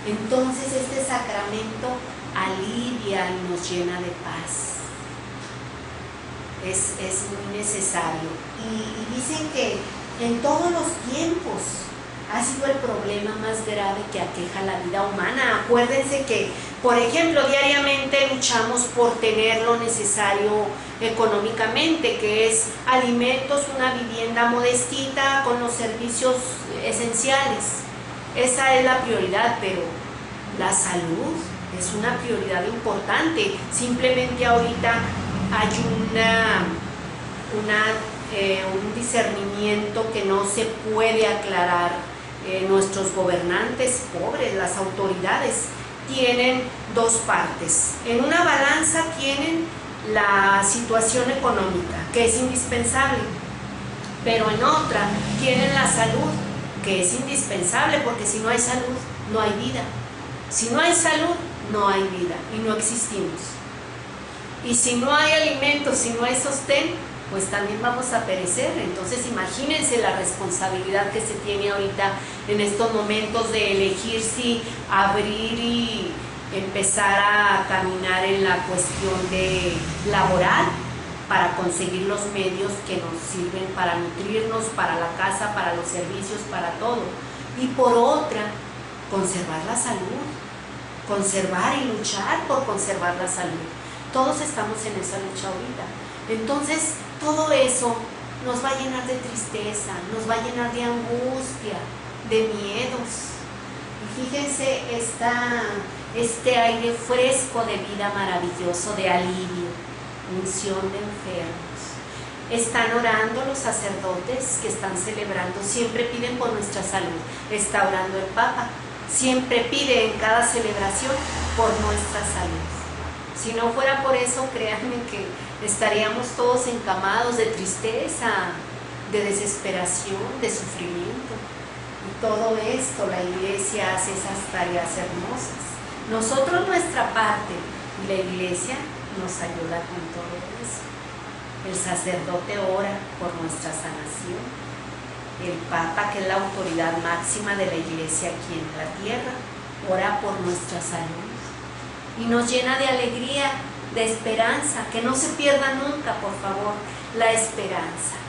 Entonces este sacramento alivia y nos llena de paz. Es muy necesario. Y dicen que en todos los tiempos ha sido el problema más grave que aqueja la vida humana. Acuérdense que, por ejemplo, diariamente luchamos por tener lo necesario económicamente, que es alimentos, una vivienda modestita con los servicios esenciales. Esa es la prioridad, pero la salud es una prioridad importante. Simplemente ahorita hay un discernimiento que no se puede aclarar. Nuestros gobernantes pobres, las autoridades, tienen dos partes. En una balanza tienen la situación económica, que es indispensable, pero en otra tienen la salud, que es indispensable, porque si no hay salud, no hay vida. Si no hay salud, no hay vida y no existimos. Y si no hay alimentos, si no hay sostén, pues también vamos a perecer. Entonces imagínense la responsabilidad que se tiene ahorita en estos momentos de elegir si abrir y empezar a caminar en la cuestión de laboral para conseguir los medios que nos sirven para nutrirnos, para la casa, para los servicios, para todo. Y por otra, conservar la salud, conservar y luchar por conservar la salud. Todos estamos en esa lucha ahorita. Entonces, todo eso nos va a llenar de tristeza, nos va a llenar de angustia, de miedos. Y fíjense este aire fresco de vida maravilloso, de alivio, unción de enfermos. Están orando los sacerdotes que están celebrando, siempre piden por nuestra salud. Está orando el Papa, siempre pide en cada celebración por nuestra salud. Si no fuera por eso, créanme que estaríamos todos encamados de tristeza, de desesperación, de sufrimiento. Y todo esto, la iglesia hace esas tareas hermosas. Nosotros nuestra parte, y la iglesia nos ayuda con todo eso. El sacerdote ora por nuestra sanación. El Papa, que es la autoridad máxima de la iglesia aquí en la tierra, ora por nuestra salud. Y nos llena de alegría, de esperanza, que no se pierda nunca, por favor, la esperanza.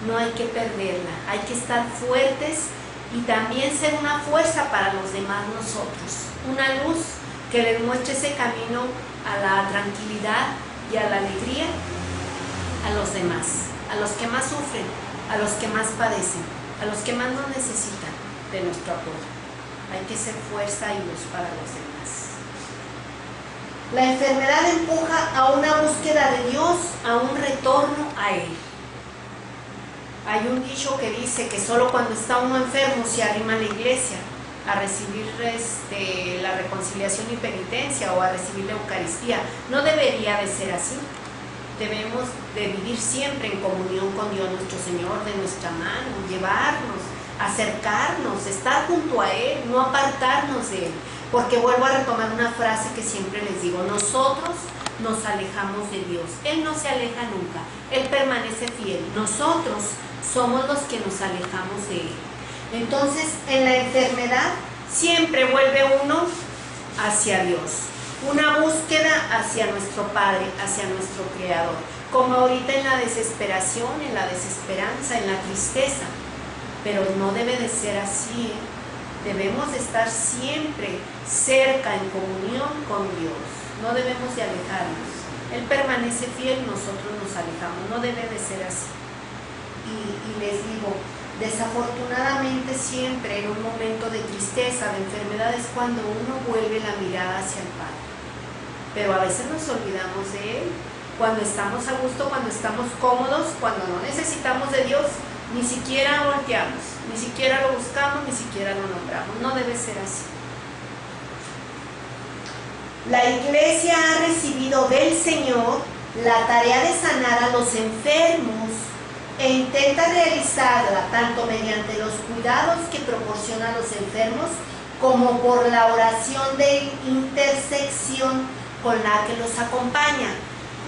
No hay que perderla, hay que estar fuertes y también ser una fuerza para los demás nosotros. Una luz que les muestre ese camino a la tranquilidad y a la alegría a los demás, a los que más sufren, a los que más padecen, a los que más nos necesitan de nuestro apoyo. Hay que ser fuerza y luz para los demás. La enfermedad empuja a una búsqueda de Dios, a un retorno a Él. Hay un dicho que dice que solo cuando está uno enfermo se arrima a la iglesia. a recibir la reconciliación y penitencia o a recibir la Eucaristía. No debería de ser así. Debemos de vivir siempre en comunión con Dios nuestro Señor, de nuestra mano, llevarnos, acercarnos, estar junto a Él, no apartarnos de Él. Porque vuelvo a retomar una frase que siempre les digo: nosotros nos alejamos de Dios, Él no se aleja nunca, Él permanece fiel, nosotros somos los que nos alejamos de Él. Entonces, en la enfermedad siempre vuelve uno hacia Dios, una búsqueda hacia nuestro Padre, hacia nuestro Creador, como ahorita en la desesperación, en la desesperanza, en la tristeza. Pero no debe de ser así, ¿eh? Debemos de estar siempre cerca, en comunión con Dios, no debemos de alejarnos. Él permanece fiel, nosotros nos alejamos, no debe de ser así. Y les digo, desafortunadamente siempre en un momento de tristeza, de enfermedad, es cuando uno vuelve la mirada hacia el Padre. Pero a veces nos olvidamos de Él. Cuando estamos a gusto, cuando estamos cómodos, cuando no necesitamos de Dios, ni siquiera volteamos, ni siquiera lo buscamos, ni siquiera lo nombramos. No debe ser así. La Iglesia ha recibido del Señor la tarea de sanar a los enfermos e intenta realizarla tanto mediante los cuidados que proporciona a los enfermos como por la oración de intersección con la que los acompaña.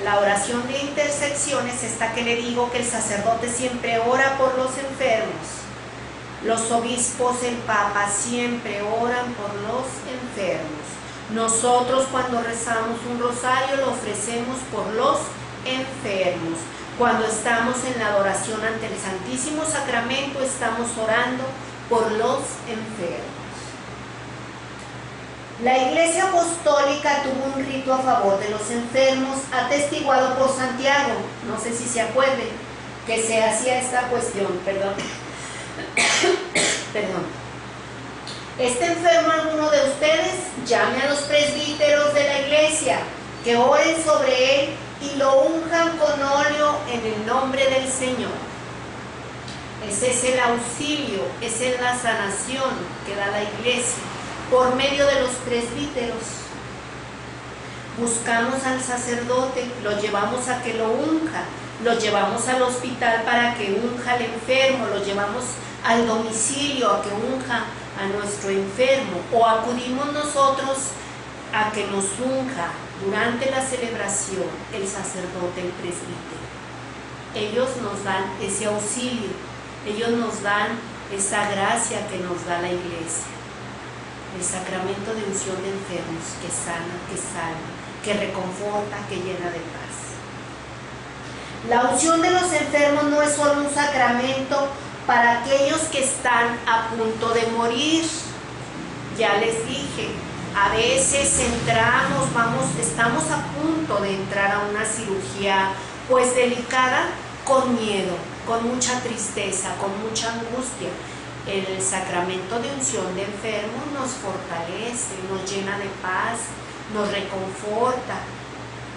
La oración de intersección es esta que le digo, que el sacerdote siempre ora por los enfermos. Los obispos, el Papa, siempre oran por los enfermos. Nosotros cuando rezamos un rosario lo ofrecemos por los enfermos. Cuando estamos en la adoración ante el Santísimo Sacramento estamos orando por los enfermos. La Iglesia Apostólica tuvo un rito a favor de los enfermos, atestiguado por Santiago, no sé si se acuerden, que se hacía esta cuestión, perdón. ¿Está enfermo alguno de ustedes? Llame a los presbíteros de la Iglesia, que oren sobre él y lo unjan con óleo en el nombre del Señor. Ese es el auxilio, esa es la sanación que da la Iglesia por medio de los presbíteros. Buscamos al sacerdote, lo llevamos a que lo unja, lo llevamos al hospital para que unja al enfermo, lo llevamos al domicilio a que unja a nuestro enfermo, o acudimos nosotros a que nos unja durante la celebración el sacerdote, el presbítero. Ellos nos dan ese auxilio, ellos nos dan esa gracia que nos da la Iglesia. El sacramento de unción de enfermos que sana, que salva, que reconforta, que llena de paz. La unción de los enfermos no es solo un sacramento para aquellos que están a punto de morir. Ya les dije, a veces estamos a punto de entrar a una cirugía pues delicada, con miedo, con mucha tristeza, con mucha angustia. El sacramento de unción de enfermos nos fortalece, nos llena de paz, nos reconforta,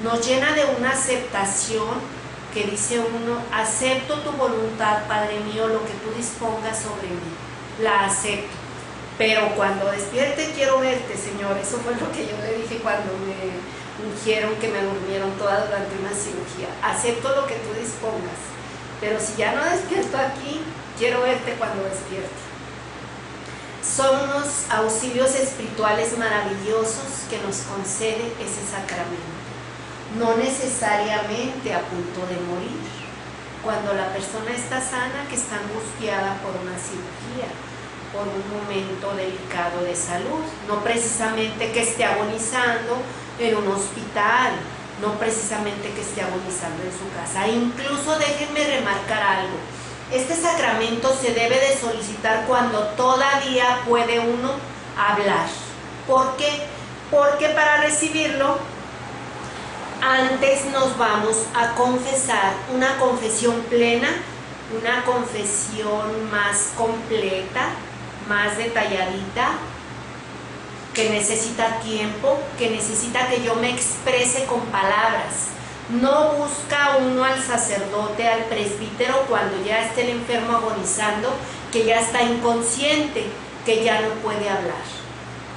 nos llena de una aceptación que dice uno: acepto tu voluntad, Padre mío, lo que tú dispongas sobre mí, la acepto. Pero cuando despierte quiero verte, Señor. Eso fue lo que yo le dije cuando me ungieron, que me durmieron toda durante una cirugía. Acepto lo que tú dispongas, pero si ya no despierto aquí, quiero verte cuando despierte. Son unos auxilios espirituales maravillosos que nos concede ese sacramento. No necesariamente a punto de morir. Cuando la persona está sana, que está angustiada por una cirugía, por un momento delicado de salud, no precisamente que esté agonizando en un hospital, no precisamente que esté agonizando en su casa. Incluso déjenme remarcar algo: este sacramento se debe de solicitar cuando todavía puede uno hablar. ¿Por qué? Porque para recibirlo, antes nos vamos a confesar una confesión plena, una confesión más completa, más detalladita, que necesita tiempo, que necesita que yo me exprese con palabras. No busca uno al sacerdote, al presbítero, cuando ya esté el enfermo agonizando, que ya está inconsciente, que ya no puede hablar.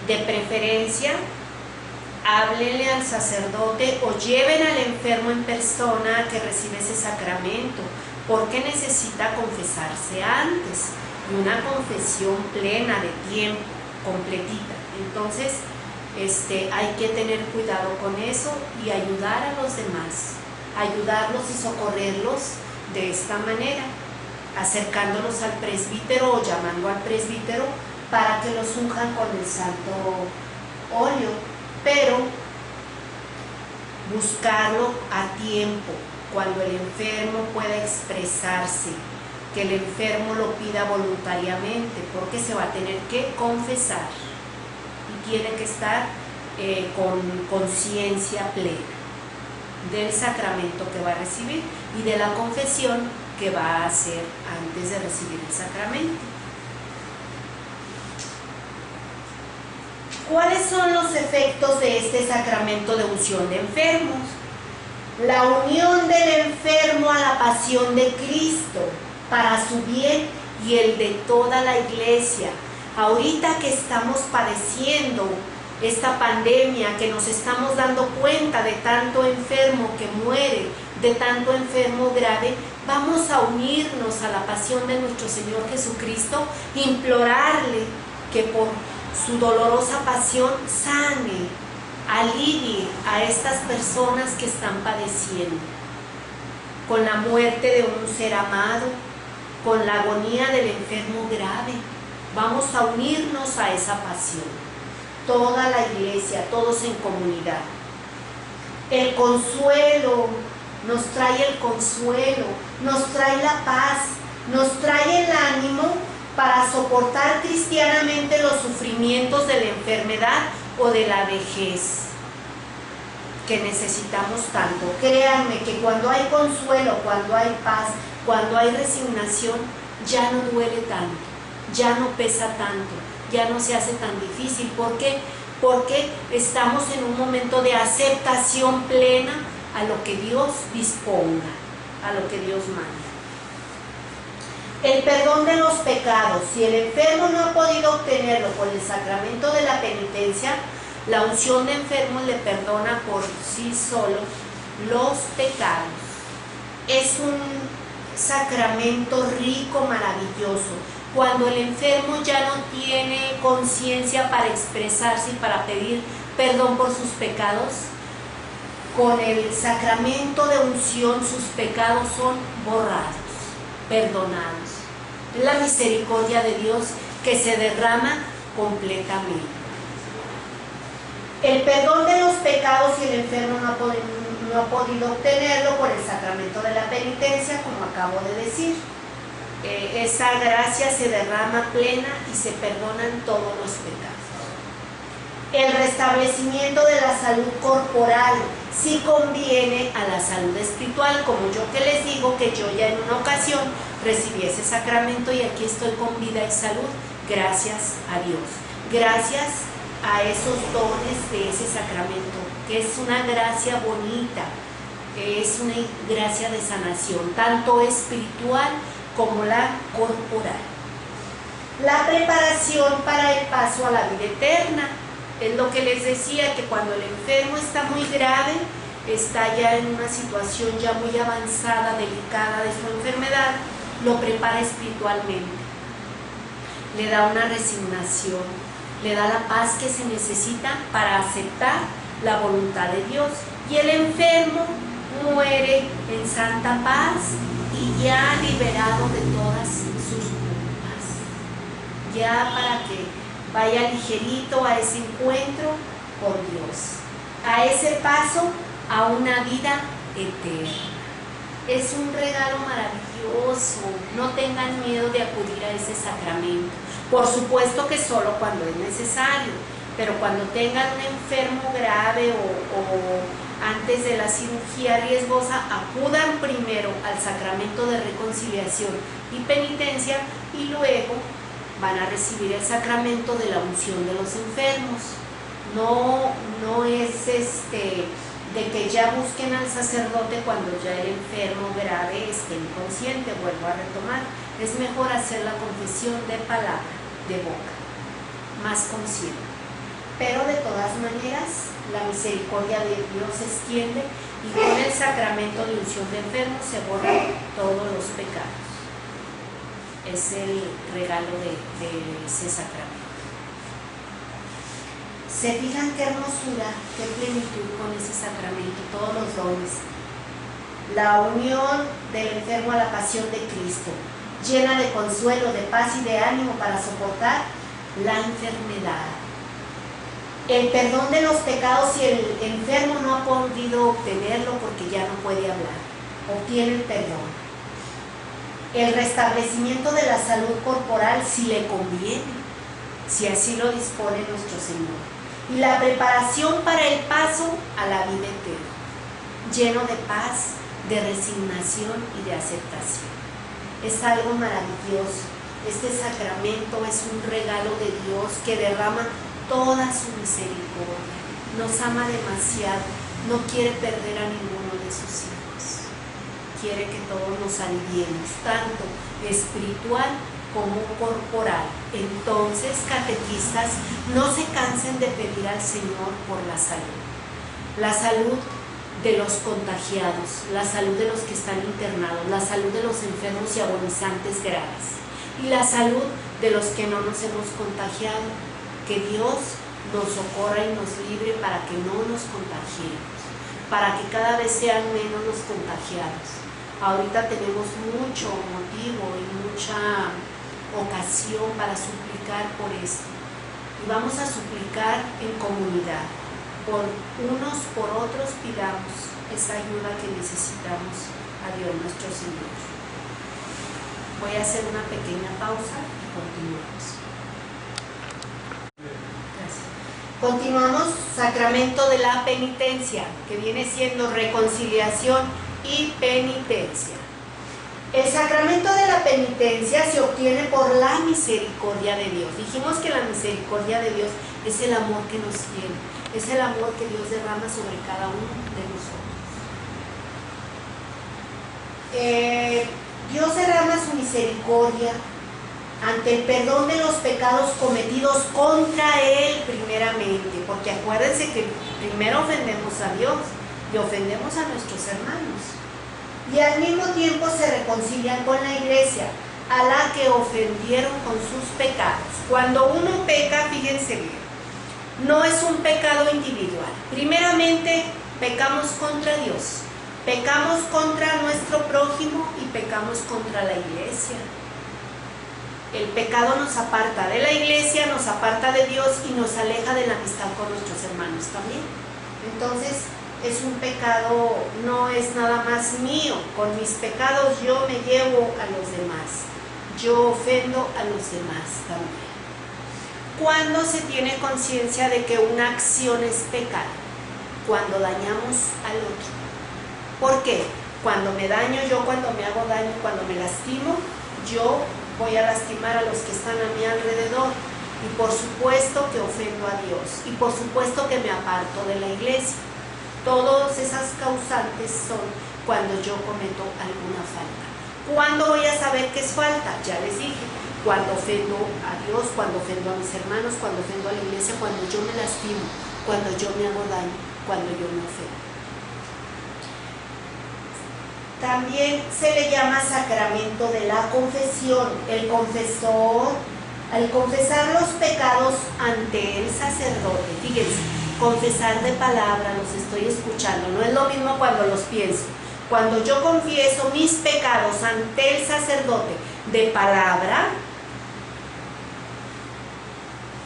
De preferencia, háblenle al sacerdote o lleven al enfermo en persona que recibe ese sacramento, porque necesita confesarse antes, y una confesión plena de tiempo, completita. Entonces, hay que tener cuidado con eso y ayudar a los demás, ayudarlos y socorrerlos de esta manera, acercándolos al presbítero o llamando al presbítero para que los unjan con el santo óleo, pero buscarlo a tiempo, cuando el enfermo pueda expresarse, que el enfermo lo pida voluntariamente, porque se va a tener que confesar y tiene que estar con conciencia plena del sacramento que va a recibir y de la confesión que va a hacer antes de recibir el sacramento. ¿Cuáles son los efectos de este sacramento de unción de enfermos? La unión del enfermo a la pasión de Cristo para su bien y el de toda la iglesia. Ahorita que estamos padeciendo esta pandemia, que nos estamos dando cuenta de tanto enfermo que muere, de tanto enfermo grave, vamos a unirnos a la pasión de nuestro Señor Jesucristo, implorarle que por su dolorosa pasión sane, alivie a estas personas que están padeciendo, con la muerte de un ser amado, con la agonía del enfermo grave. Vamos a unirnos a esa pasión, toda la iglesia, todos en comunidad. El consuelo, nos trae el consuelo, nos trae la paz, nos trae el ánimo para soportar cristianamente los sufrimientos de la enfermedad o de la vejez, que necesitamos tanto. Créanme que cuando hay consuelo, cuando hay paz, cuando hay resignación, ya no duele tanto, ya no pesa tanto, ya no se hace tan difícil. ¿Por qué? Porque estamos en un momento de aceptación plena a lo que Dios disponga, a lo que Dios manda. El perdón de los pecados. Si el enfermo no ha podido obtenerlo por el sacramento de la penitencia, la unción de enfermos le perdona por sí solo los pecados. Es un sacramento rico, maravilloso. Cuando el enfermo ya no tiene conciencia para expresarse y para pedir perdón por sus pecados, con el sacramento de unción sus pecados son borrados, perdonados. Es la misericordia de Dios que se derrama completamente. El perdón de los pecados, si el enfermo no ha podido obtenerlo por el sacramento de la penitencia, como acabo de decir, esa gracia se derrama plena y se perdonan todos los pecados. El restablecimiento de la salud corporal sí conviene a la salud espiritual, como yo que les digo que yo ya en una ocasión recibí ese sacramento y aquí estoy con vida y salud, gracias a Dios, gracias a esos dones de ese sacramento, que es una gracia bonita, es una gracia de sanación, tanto espiritual como la corporal. La preparación para el paso a la vida eterna. Es lo que les decía, que cuando el enfermo está muy grave, está ya en una situación ya muy avanzada, delicada de su enfermedad, lo prepara espiritualmente. Le da una resignación, le da la paz que se necesita para aceptar la voluntad de Dios. Y el enfermo muere en santa paz y ya liberado de todas sus culpas. Ya para que vaya ligerito a ese encuentro con Dios, a ese paso a una vida eterna. Es un regalo maravilloso, no tengan miedo de acudir a ese sacramento. Por supuesto que solo cuando es necesario, pero cuando tengan un enfermo grave o antes de la cirugía riesgosa, acudan primero al sacramento de reconciliación y penitencia y luego van a recibir el sacramento de la unción de los enfermos. No es de que ya busquen al sacerdote cuando ya el enfermo grave esté inconsciente. Vuelvo a retomar, es mejor hacer la confesión de palabra, de boca. más consciente. Pero de todas maneras, la misericordia de Dios se extiende y con el sacramento de unción de enfermos se borran todos los pecados. Es el regalo de ese sacramento. ¿Se fijan qué hermosura, qué plenitud con ese sacramento? Todos los dones. La unión del enfermo a la pasión de Cristo, llena de consuelo, de paz y de ánimo para soportar la enfermedad. El perdón de los pecados si el enfermo no ha podido obtenerlo porque ya no puede hablar, obtiene el perdón. El restablecimiento de la salud corporal si le conviene, si así lo dispone nuestro Señor. Y la preparación para el paso a la vida eterna, lleno de paz, de resignación y de aceptación. Es algo maravilloso. Este sacramento es un regalo de Dios que derrama toda su misericordia. Nos ama demasiado, no quiere perder a ninguno de sus hijos. Quiere que todos nos aliviemos, tanto espiritual como corporal. Entonces, catequistas, no se cansen de pedir al Señor por la salud. La salud de los contagiados, la salud de los que están internados, la salud de los enfermos y agonizantes graves, y la salud de los que no nos hemos contagiado. Que Dios nos socorra y nos libre para que no nos contagiemos, para que cada vez sean menos los contagiados. Ahorita tenemos mucho motivo y mucha ocasión para suplicar por esto. Y vamos a suplicar en comunidad. Por unos, por otros, pidamos esa ayuda que necesitamos a Dios nuestro Señor. Voy a hacer una pequeña pausa y continuamos. Continuamos, sacramento de la penitencia, que viene siendo reconciliación y penitencia. El sacramento de la penitencia se obtiene por la misericordia de Dios. Dijimos que la misericordia de Dios es el amor que nos tiene, es el amor que Dios derrama sobre cada uno de nosotros. Dios derrama su misericordia ante el perdón de los pecados cometidos contra Él primeramente, porque acuérdense que primero ofendemos a Dios y ofendemos a nuestros hermanos, y al mismo tiempo se reconcilian con la iglesia, a la que ofendieron con sus pecados. Cuando uno peca, fíjense bien, no es un pecado individual. Primeramente, pecamos contra Dios, pecamos contra nuestro prójimo y pecamos contra la iglesia. El pecado nos aparta de la iglesia, nos aparta de Dios y nos aleja de la amistad con nuestros hermanos también. Entonces, es un pecado, no es nada más mío. Con mis pecados yo me llevo a los demás. Yo ofendo a los demás también. ¿Cuándo se tiene conciencia de que una acción es pecado? Cuando dañamos al otro. ¿Por qué? Cuando me daño yo, cuando me hago daño, cuando me lastimo, yo voy a lastimar a los que están a mi alrededor. Y por supuesto que ofendo a Dios. Y por supuesto que me aparto de la iglesia. Todas esas causantes son cuando yo cometo alguna falta. ¿Cuándo voy a saber que es falta? Ya les dije, cuando ofendo a Dios, cuando ofendo a mis hermanos, cuando ofendo a la iglesia, cuando yo me lastimo, cuando yo me hago daño, cuando yo me ofendo. También se le llama sacramento de la confesión. El confesor, al confesar los pecados ante el sacerdote, fíjense, confesar de palabra, los estoy escuchando, no es lo mismo cuando los pienso. Cuando yo confieso mis pecados ante el sacerdote de palabra,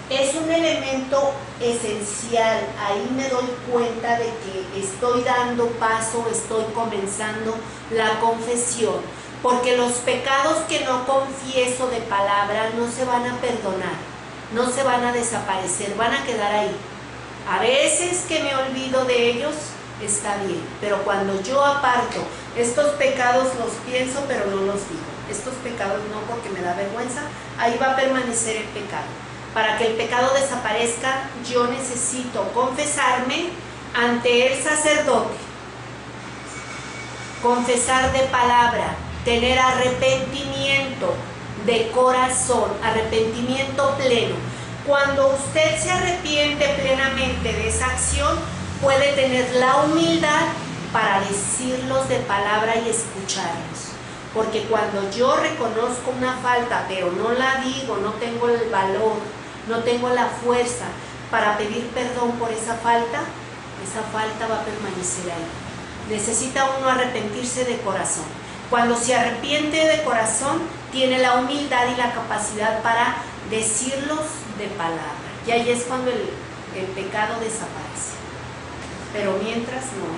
es un elemento esencial. Ahí me doy cuenta de que estoy dando paso, estoy comenzando la confesión, porque los pecados que no confieso de palabra no se van a perdonar, no se van a desaparecer, van a quedar ahí. A veces que me olvido de ellos, está bien, pero cuando yo aparto estos pecados, los pienso pero no los digo. Estos pecados no, porque me da vergüenza, ahí va a permanecer el pecado. Para que el pecado desaparezca, yo necesito confesarme ante el sacerdote, confesar de palabra, tener arrepentimiento de corazón, arrepentimiento pleno. Cuando usted se arrepiente plenamente de esa acción, puede tener la humildad para decirlos de palabra y escucharlos. Porque cuando yo reconozco una falta, pero no la digo, no tengo el valor, no tengo la fuerza para pedir perdón por esa falta va a permanecer ahí. Necesita uno arrepentirse de corazón. Cuando se arrepiente de corazón, tiene la humildad y la capacidad para decirlos de palabra. Y ahí es cuando el pecado desaparece. Pero mientras no,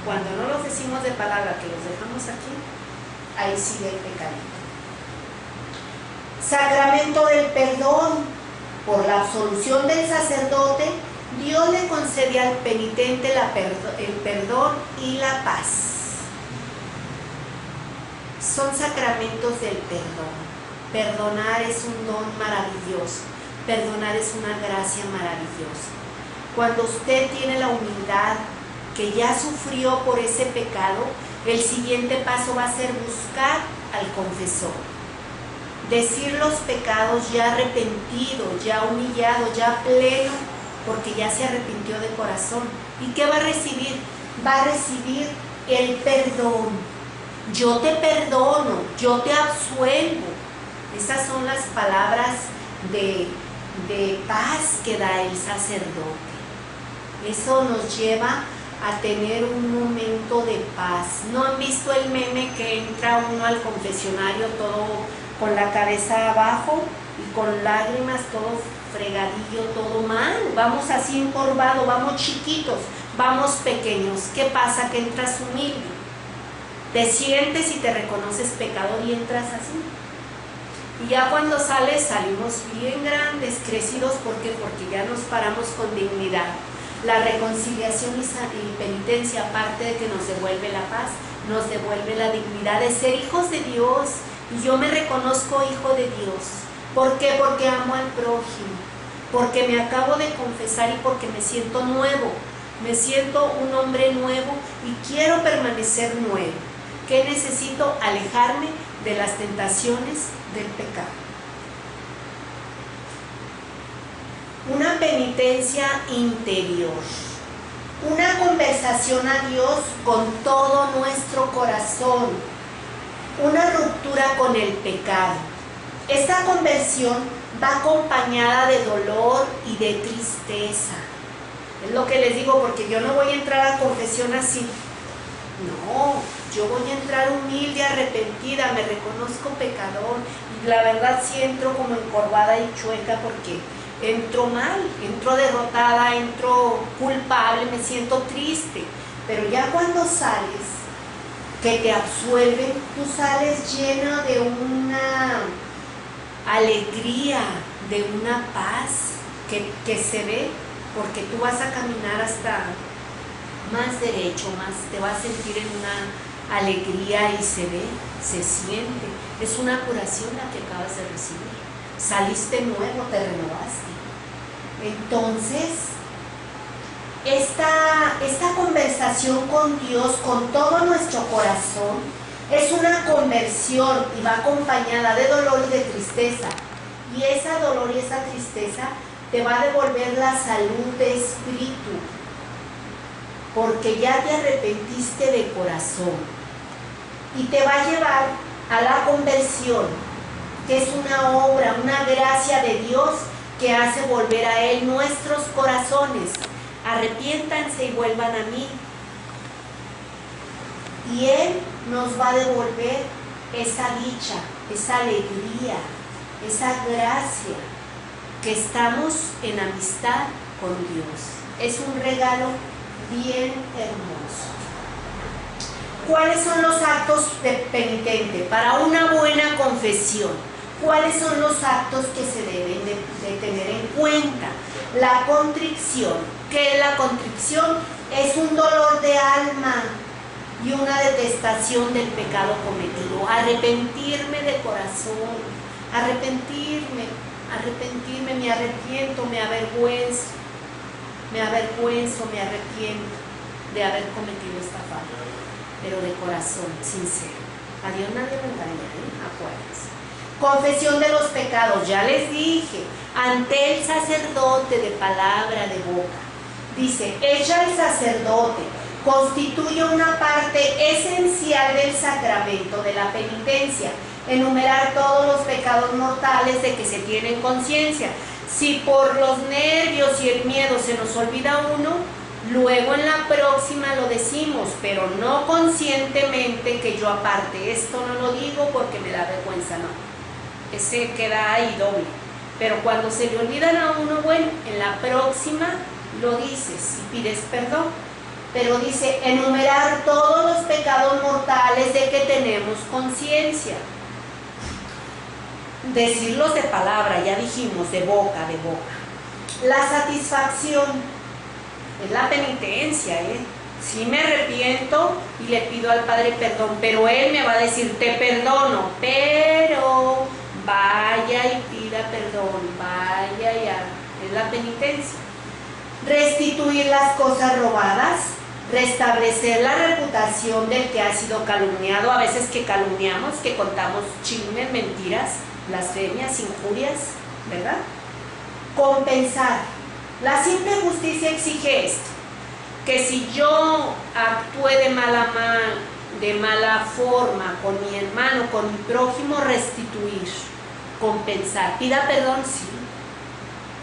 cuando no los decimos de palabra, que los dejamos aquí, ahí sigue el pecadito. Sacramento del perdón. Por la absolución del sacerdote, Dios le concede al penitente el perdón y la paz. Son sacramentos del perdón. Perdonar es un don maravilloso. Perdonar es una gracia maravillosa. Cuando usted tiene la humildad que ya sufrió por ese pecado, el siguiente paso va a ser buscar al confesor. Decir los pecados ya arrepentido, ya humillado, ya pleno, porque ya se arrepintió de corazón. ¿Y qué va a recibir? Va a recibir el perdón. Yo te perdono, yo te absuelvo. Esas son las palabras de paz que da el sacerdote. Eso nos lleva a tener un momento de paz. ¿No han visto el meme que entra uno al confesionario todo con la cabeza abajo y con lágrimas, todo fregadillo, todo mal? Vamos así encorvado, vamos chiquitos, vamos pequeños. ¿Qué pasa? Que entras humilde, te sientes y te reconoces pecador y entras así. Y ya cuando salimos bien grandes, crecidos. ¿Por qué? Porque ya nos paramos con dignidad. La reconciliación y penitencia, aparte de que nos devuelve la paz, nos devuelve la dignidad de ser hijos de Dios. Y yo me reconozco hijo de Dios. ¿Por qué? Porque amo al prójimo, porque me acabo de confesar y porque me siento nuevo. Me siento un hombre nuevo y quiero permanecer nuevo. ¿Qué necesito? Alejarme de las tentaciones del pecado. Una penitencia interior. Una conversación a Dios con todo nuestro corazón. Una ruptura con el pecado. Esta conversión va acompañada de dolor y de tristeza. Es lo que les digo, porque yo no voy a entrar a confesión así. No, yo voy a entrar humilde, arrepentida, me reconozco pecador. Y la verdad sí entro como encorvada y chueca porque entro mal, entro derrotada, entro culpable, me siento triste. Pero ya cuando sales, que te absuelven, tú sales lleno de una alegría, de una paz que se ve, porque tú vas a caminar hasta más derecho, más te vas a sentir en una alegría y se ve, se siente. Es una curación la que acabas de recibir. Saliste nuevo, te renovaste. Entonces, esta conversación con Dios, con todo nuestro corazón, es una conversión y va acompañada de dolor y de tristeza. Y ese dolor y esa tristeza te va a devolver la salud de espíritu, porque ya te arrepentiste de corazón. Y te va a llevar a la conversión, que es una obra, una gracia de Dios que hace volver a Él nuestros corazones. Arrepiéntanse y vuelvan a mí. Y Él nos va a devolver esa dicha, esa alegría, esa gracia, que estamos en amistad con Dios. Es un regalo bien hermoso. ¿Cuáles son los actos de penitente para una buena confesión? ¿Cuáles son los actos que se deben de tener en cuenta? La contrición. ¿Qué es la contrición? Es un dolor de alma y una detestación del pecado cometido. Arrepentirme de corazón, arrepentirme, me arrepiento, me avergüenzo, me arrepiento de haber cometido esta falta, pero de corazón, sincero. A Dios nadie lo engaña, acuérdense. Confesión de los pecados, ya les dije, ante el sacerdote de palabra de boca. Dice, ella el sacerdote constituye una parte esencial del sacramento de la penitencia, enumerar todos los pecados mortales de que se tiene conciencia. Si por los nervios y el miedo se nos olvida uno, luego en la próxima lo decimos, pero no conscientemente que yo aparte, esto no lo digo porque me da vergüenza, no. Ese queda ahí doble. Pero cuando se le olvidan a uno, bueno, en la próxima lo dices y pides perdón. Pero dice, enumerar todos los pecados mortales de que tenemos conciencia. Decirlos de palabra, ya dijimos, de boca, de boca. La satisfacción es la penitencia, ¿eh? Sí me arrepiento y le pido al Padre perdón, pero Él me va a decir, te perdono, pero vaya y pida perdón, vaya y haga. Es la penitencia. Restituir las cosas robadas, restablecer la reputación del que ha sido calumniado, a veces que calumniamos, que contamos chismes, mentiras, blasfemias, injurias, ¿verdad? Compensar. La simple justicia exige esto, que si yo actué de mala forma con mi hermano, con mi prójimo, restituir, compensar. Pida perdón, sí.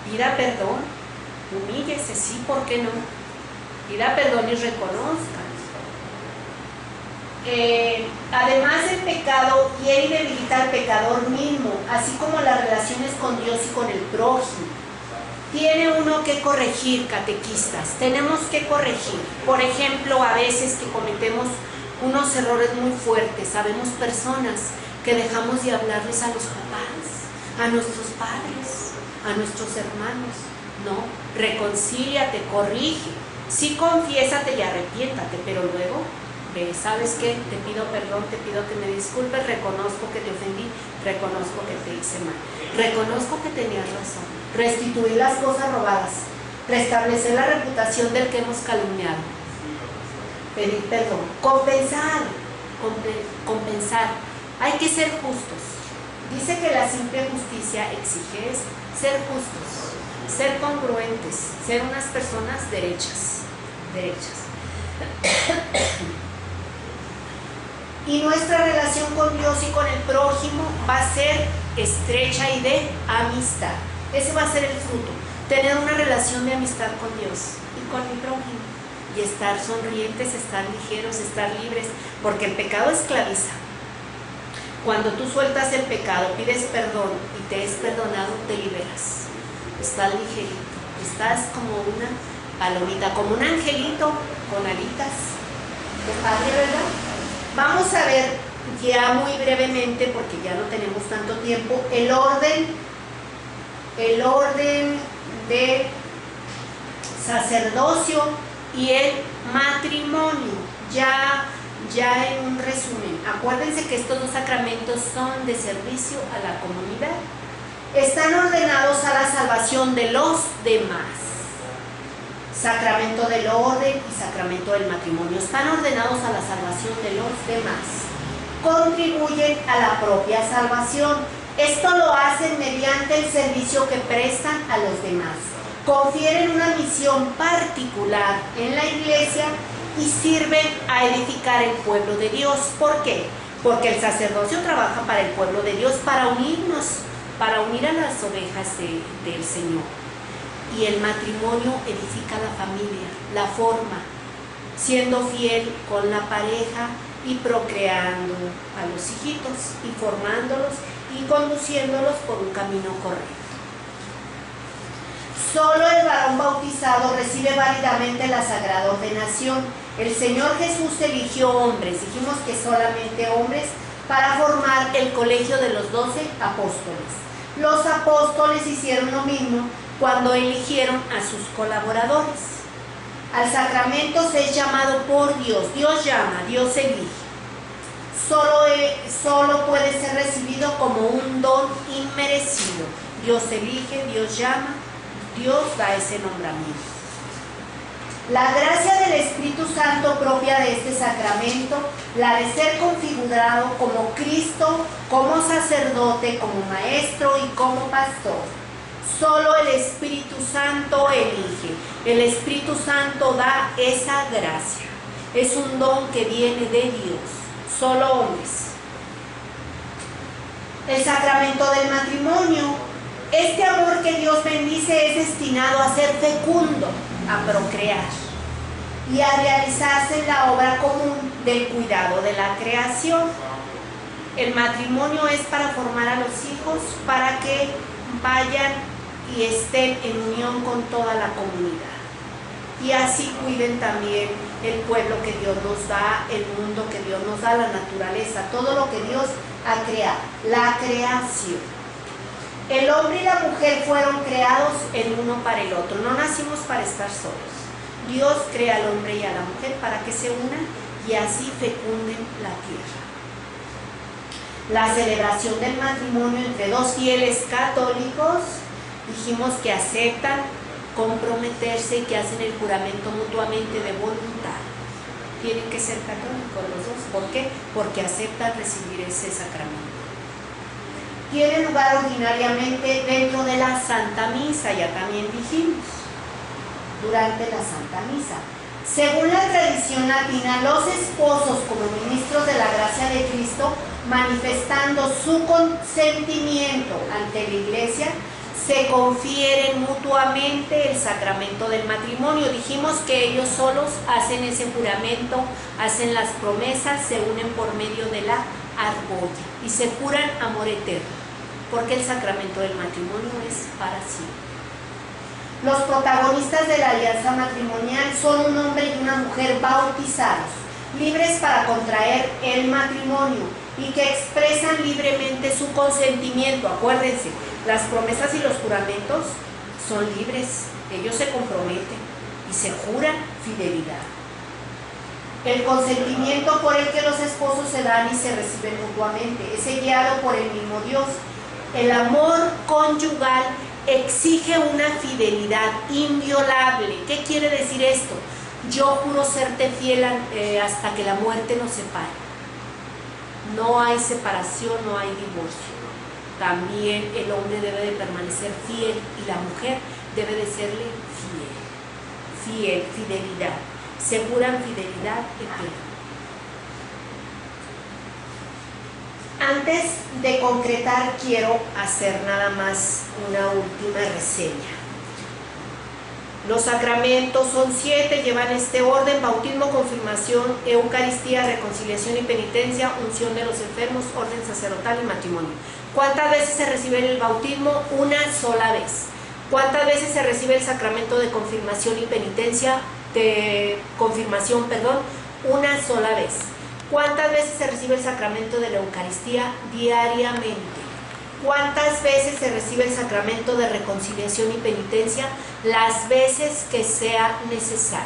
Pida perdón. Humíllese, sí, ¿por qué no? Pida perdón y reconozca. Además el pecado hiere y debilita al pecador mismo, así como las relaciones con Dios y con el prójimo. Tiene uno que corregir, catequistas, tenemos que corregir. Por ejemplo, a veces que cometemos unos errores muy fuertes, sabemos personas que dejamos de hablarles a los papás, a nuestros padres, a nuestros hermanos. No, reconcíliate, corrige, sí, confiésate y arrepiéntate, pero luego, ¿sabes qué? Te pido perdón, te pido que me disculpes, reconozco que te ofendí, reconozco que te hice mal, reconozco que tenías razón. Restituir las cosas robadas, restablecer la reputación del que hemos calumniado, pedir perdón, compensar, hay que ser justos. Dice que la simple justicia exige ser justos, ser congruentes, ser unas personas derechas. Y nuestra relación con Dios y con el prójimo va a ser estrecha y de amistad. Ese va a ser el fruto, tener una relación de amistad con Dios y con mi prójimo. Y estar sonrientes, estar ligeros, estar libres, porque el pecado esclaviza. Cuando tú sueltas el pecado, pides perdón y te es perdonado, te liberas. Estás ligerito, estás como una palomita, como un angelito con alitas. ¿Qué padre, verdad? Vamos a ver ya muy brevemente, porque ya no tenemos tanto tiempo, el orden de sacerdocio y el matrimonio, ya en un resumen. Acuérdense que estos dos sacramentos son de servicio a la comunidad. Están ordenados a la salvación de los demás. Sacramento del orden y sacramento del matrimonio están ordenados a la salvación de los demás. Contribuyen a la propia salvación. Esto lo hacen mediante el servicio que prestan a los demás. Confieren una misión particular en la iglesia y sirven a edificar el pueblo de Dios. ¿Por qué? Porque el sacerdocio trabaja para el pueblo de Dios, para unirnos, para unir a las ovejas del Señor. Y el matrimonio edifica la familia, la forma, siendo fiel con la pareja y procreando a los hijitos y formándolos y conduciéndolos por un camino correcto. Solo el varón bautizado recibe válidamente la sagrada ordenación. El Señor Jesús eligió hombres, dijimos que solamente hombres, para formar el colegio de los 12 apóstoles. Los apóstoles hicieron lo mismo cuando eligieron a sus colaboradores. Al sacramento se es llamado por Dios. Dios llama, Dios elige. Solo puede ser recibido como un don inmerecido. Dios elige, Dios llama, Dios da ese nombramiento. La gracia del Espíritu Santo propia de este sacramento, la de ser configurado como Cristo, como sacerdote, como maestro y como pastor. Solo el Espíritu Santo elige. El Espíritu Santo da esa gracia. Es un don que viene de Dios. Solo hombres. El sacramento del matrimonio. Este amor que Dios bendice es destinado a ser fecundo, a procrear y a realizarse en la obra común del cuidado de la creación. El matrimonio es para formar a los hijos, para que vayan y estén en unión con toda la comunidad y así cuiden también el pueblo que Dios nos da, el mundo que Dios nos da, la naturaleza, todo lo que Dios ha creado, la creación. El hombre y la mujer fueron creados el uno para el otro, no nacimos para estar solos. Dios crea al hombre y a la mujer para que se unan y así fecunden la tierra. La celebración del matrimonio entre dos fieles católicos, dijimos que aceptan comprometerse y que hacen el juramento mutuamente de voluntad. Tienen que ser católicos los dos. ¿Por qué? Porque aceptan recibir ese sacramento. Tiene lugar ordinariamente dentro de la Santa Misa, ya también dijimos, durante la Santa Misa. Según la tradición latina, los esposos como ministros de la gracia de Cristo, manifestando su consentimiento ante la Iglesia, se confieren mutuamente el sacramento del matrimonio. Dijimos que ellos solos hacen ese juramento, hacen las promesas, se unen por medio de la argolla y se juran amor eterno, porque el sacramento del matrimonio es para siempre. Los protagonistas de la alianza matrimonial son un hombre y una mujer bautizados, libres para contraer el matrimonio y que expresan libremente su consentimiento. Acuérdense, las promesas y los juramentos son libres, ellos se comprometen y se juran fidelidad. El consentimiento por el que los esposos se dan y se reciben mutuamente es guiado por el mismo Dios. El amor conyugal exige una fidelidad inviolable. ¿Qué quiere decir esto? Yo juro serte fiel hasta que la muerte nos separe. No hay separación, no hay divorcio. También el hombre debe de permanecer fiel y la mujer debe de serle fiel. Fidelidad. Se juran fidelidad eterna. Antes de concretar, quiero hacer nada más una última reseña. Los sacramentos son 7, llevan este orden: bautismo, confirmación, eucaristía, reconciliación y penitencia, unción de los enfermos, orden sacerdotal y matrimonio. ¿Cuántas veces se recibe el bautismo? Una sola vez. ¿Cuántas veces se recibe el sacramento de confirmación y penitencia? Una sola vez. ¿Cuántas veces se recibe el sacramento de la Eucaristía? Diariamente. ¿Cuántas veces se recibe el sacramento de reconciliación y penitencia? Las veces que sea necesario.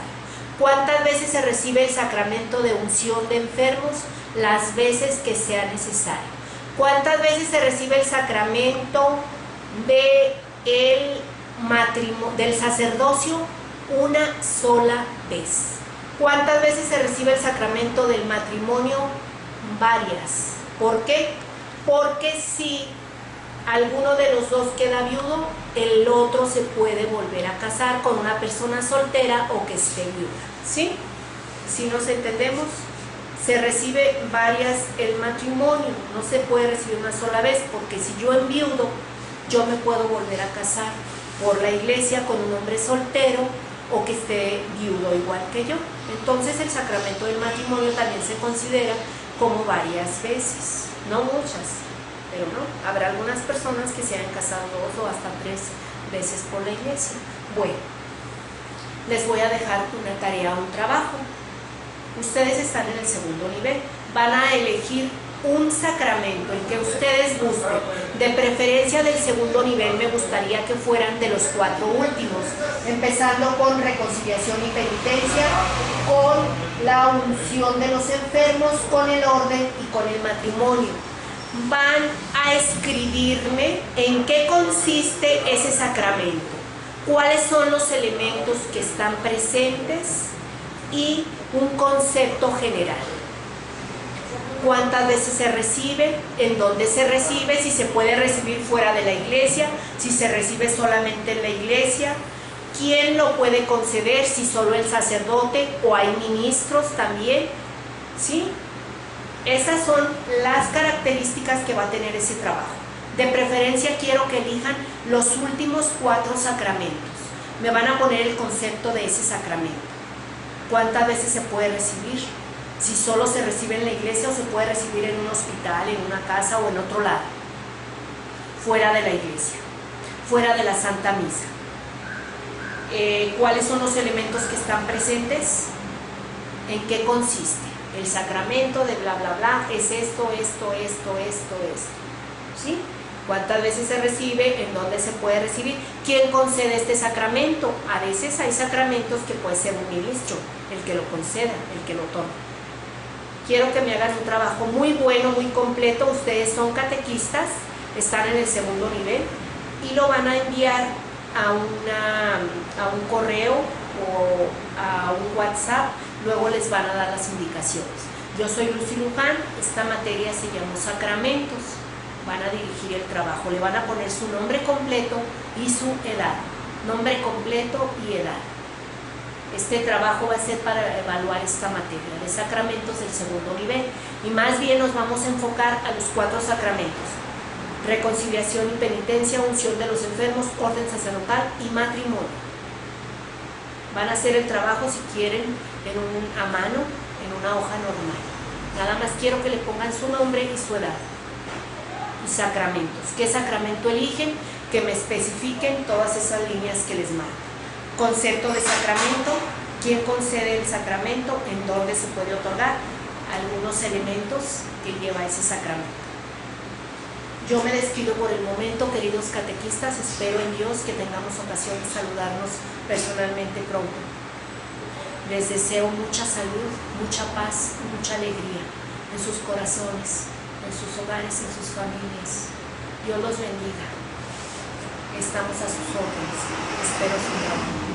¿Cuántas veces se recibe el sacramento de unción de enfermos? Las veces que sea necesario. ¿Cuántas veces se recibe el sacramento del sacerdocio? Una sola vez. ¿Cuántas veces se recibe el sacramento del matrimonio? Varias. ¿Por qué? Porque si alguno de los dos queda viudo, el otro se puede volver a casar con una persona soltera o que esté viuda. ¿Sí? Si nos entendemos, se recibe varias el matrimonio, no se puede recibir una sola vez, porque si yo enviudo, yo me puedo volver a casar por la iglesia con un hombre soltero o que esté viudo igual que yo. Entonces el sacramento del matrimonio también se considera como varias veces, no muchas, pero no, habrá algunas personas que se hayan casado 2 o hasta 3 veces por la iglesia. Bueno, les voy a dejar una tarea, un trabajo. Ustedes están en el segundo nivel, van a elegir un sacramento, el que ustedes gusten. De preferencia del segundo nivel me gustaría que fueran de los 4 últimos, empezando con reconciliación y penitencia, con la unción de los enfermos, con el orden y con el matrimonio. Van a escribirme en qué consiste ese sacramento. cuáles son los elementos que están presentes y un concepto general. ¿Cuántas veces se recibe? ¿En dónde se recibe? Si se puede recibir fuera de la iglesia, si se recibe solamente en la iglesia. ¿Quién lo puede conceder? Si solo el sacerdote o hay ministros también. ¿Sí? Esas son las características que va a tener ese trabajo. De preferencia quiero que elijan los últimos 4 sacramentos. Me van a poner el concepto de ese sacramento. ¿Cuántas veces se puede recibir? Si solo se recibe en la iglesia o se puede recibir en un hospital, en una casa o en otro lado. Fuera de la iglesia, fuera de la Santa Misa. ¿Cuáles son los elementos que están presentes? ¿En qué consiste? El sacramento de bla bla bla es esto. ¿Sí? ¿Cuántas veces se recibe? ¿En dónde se puede recibir? ¿Quién concede este sacramento? A veces hay sacramentos que puede ser un ministro el que lo conceda, el que lo toma. Quiero que me hagan un trabajo muy bueno, muy completo. Ustedes son catequistas, están en el 2º nivel y lo van a enviar a un correo o a un WhatsApp. Luego les van a dar las indicaciones. Yo soy Lucy Luján, esta materia se llamó Sacramentos. Van a dirigir el trabajo, le van a poner su nombre completo y su edad. Nombre completo y edad. Este trabajo va a ser para evaluar esta materia de sacramentos del 2º nivel. Y más bien nos vamos a enfocar a los 4 sacramentos: reconciliación y penitencia, unción de los enfermos, orden sacerdotal y matrimonio. Van a hacer el trabajo, si quieren, a mano, en una hoja normal. Nada más quiero que le pongan su nombre y su edad. Y sacramentos. ¿Qué sacramento eligen? Que me especifiquen todas esas líneas que les mando. Concepto de sacramento, quién concede el sacramento, en dónde se puede otorgar, algunos elementos que lleva ese sacramento. Yo me despido por el momento, queridos catequistas. Espero en Dios que tengamos ocasión de saludarnos personalmente pronto. Les deseo mucha salud, mucha paz y mucha alegría en sus corazones, en sus hogares, en sus familias. Dios los bendiga. Estamos a sus órdenes. Espero su amor.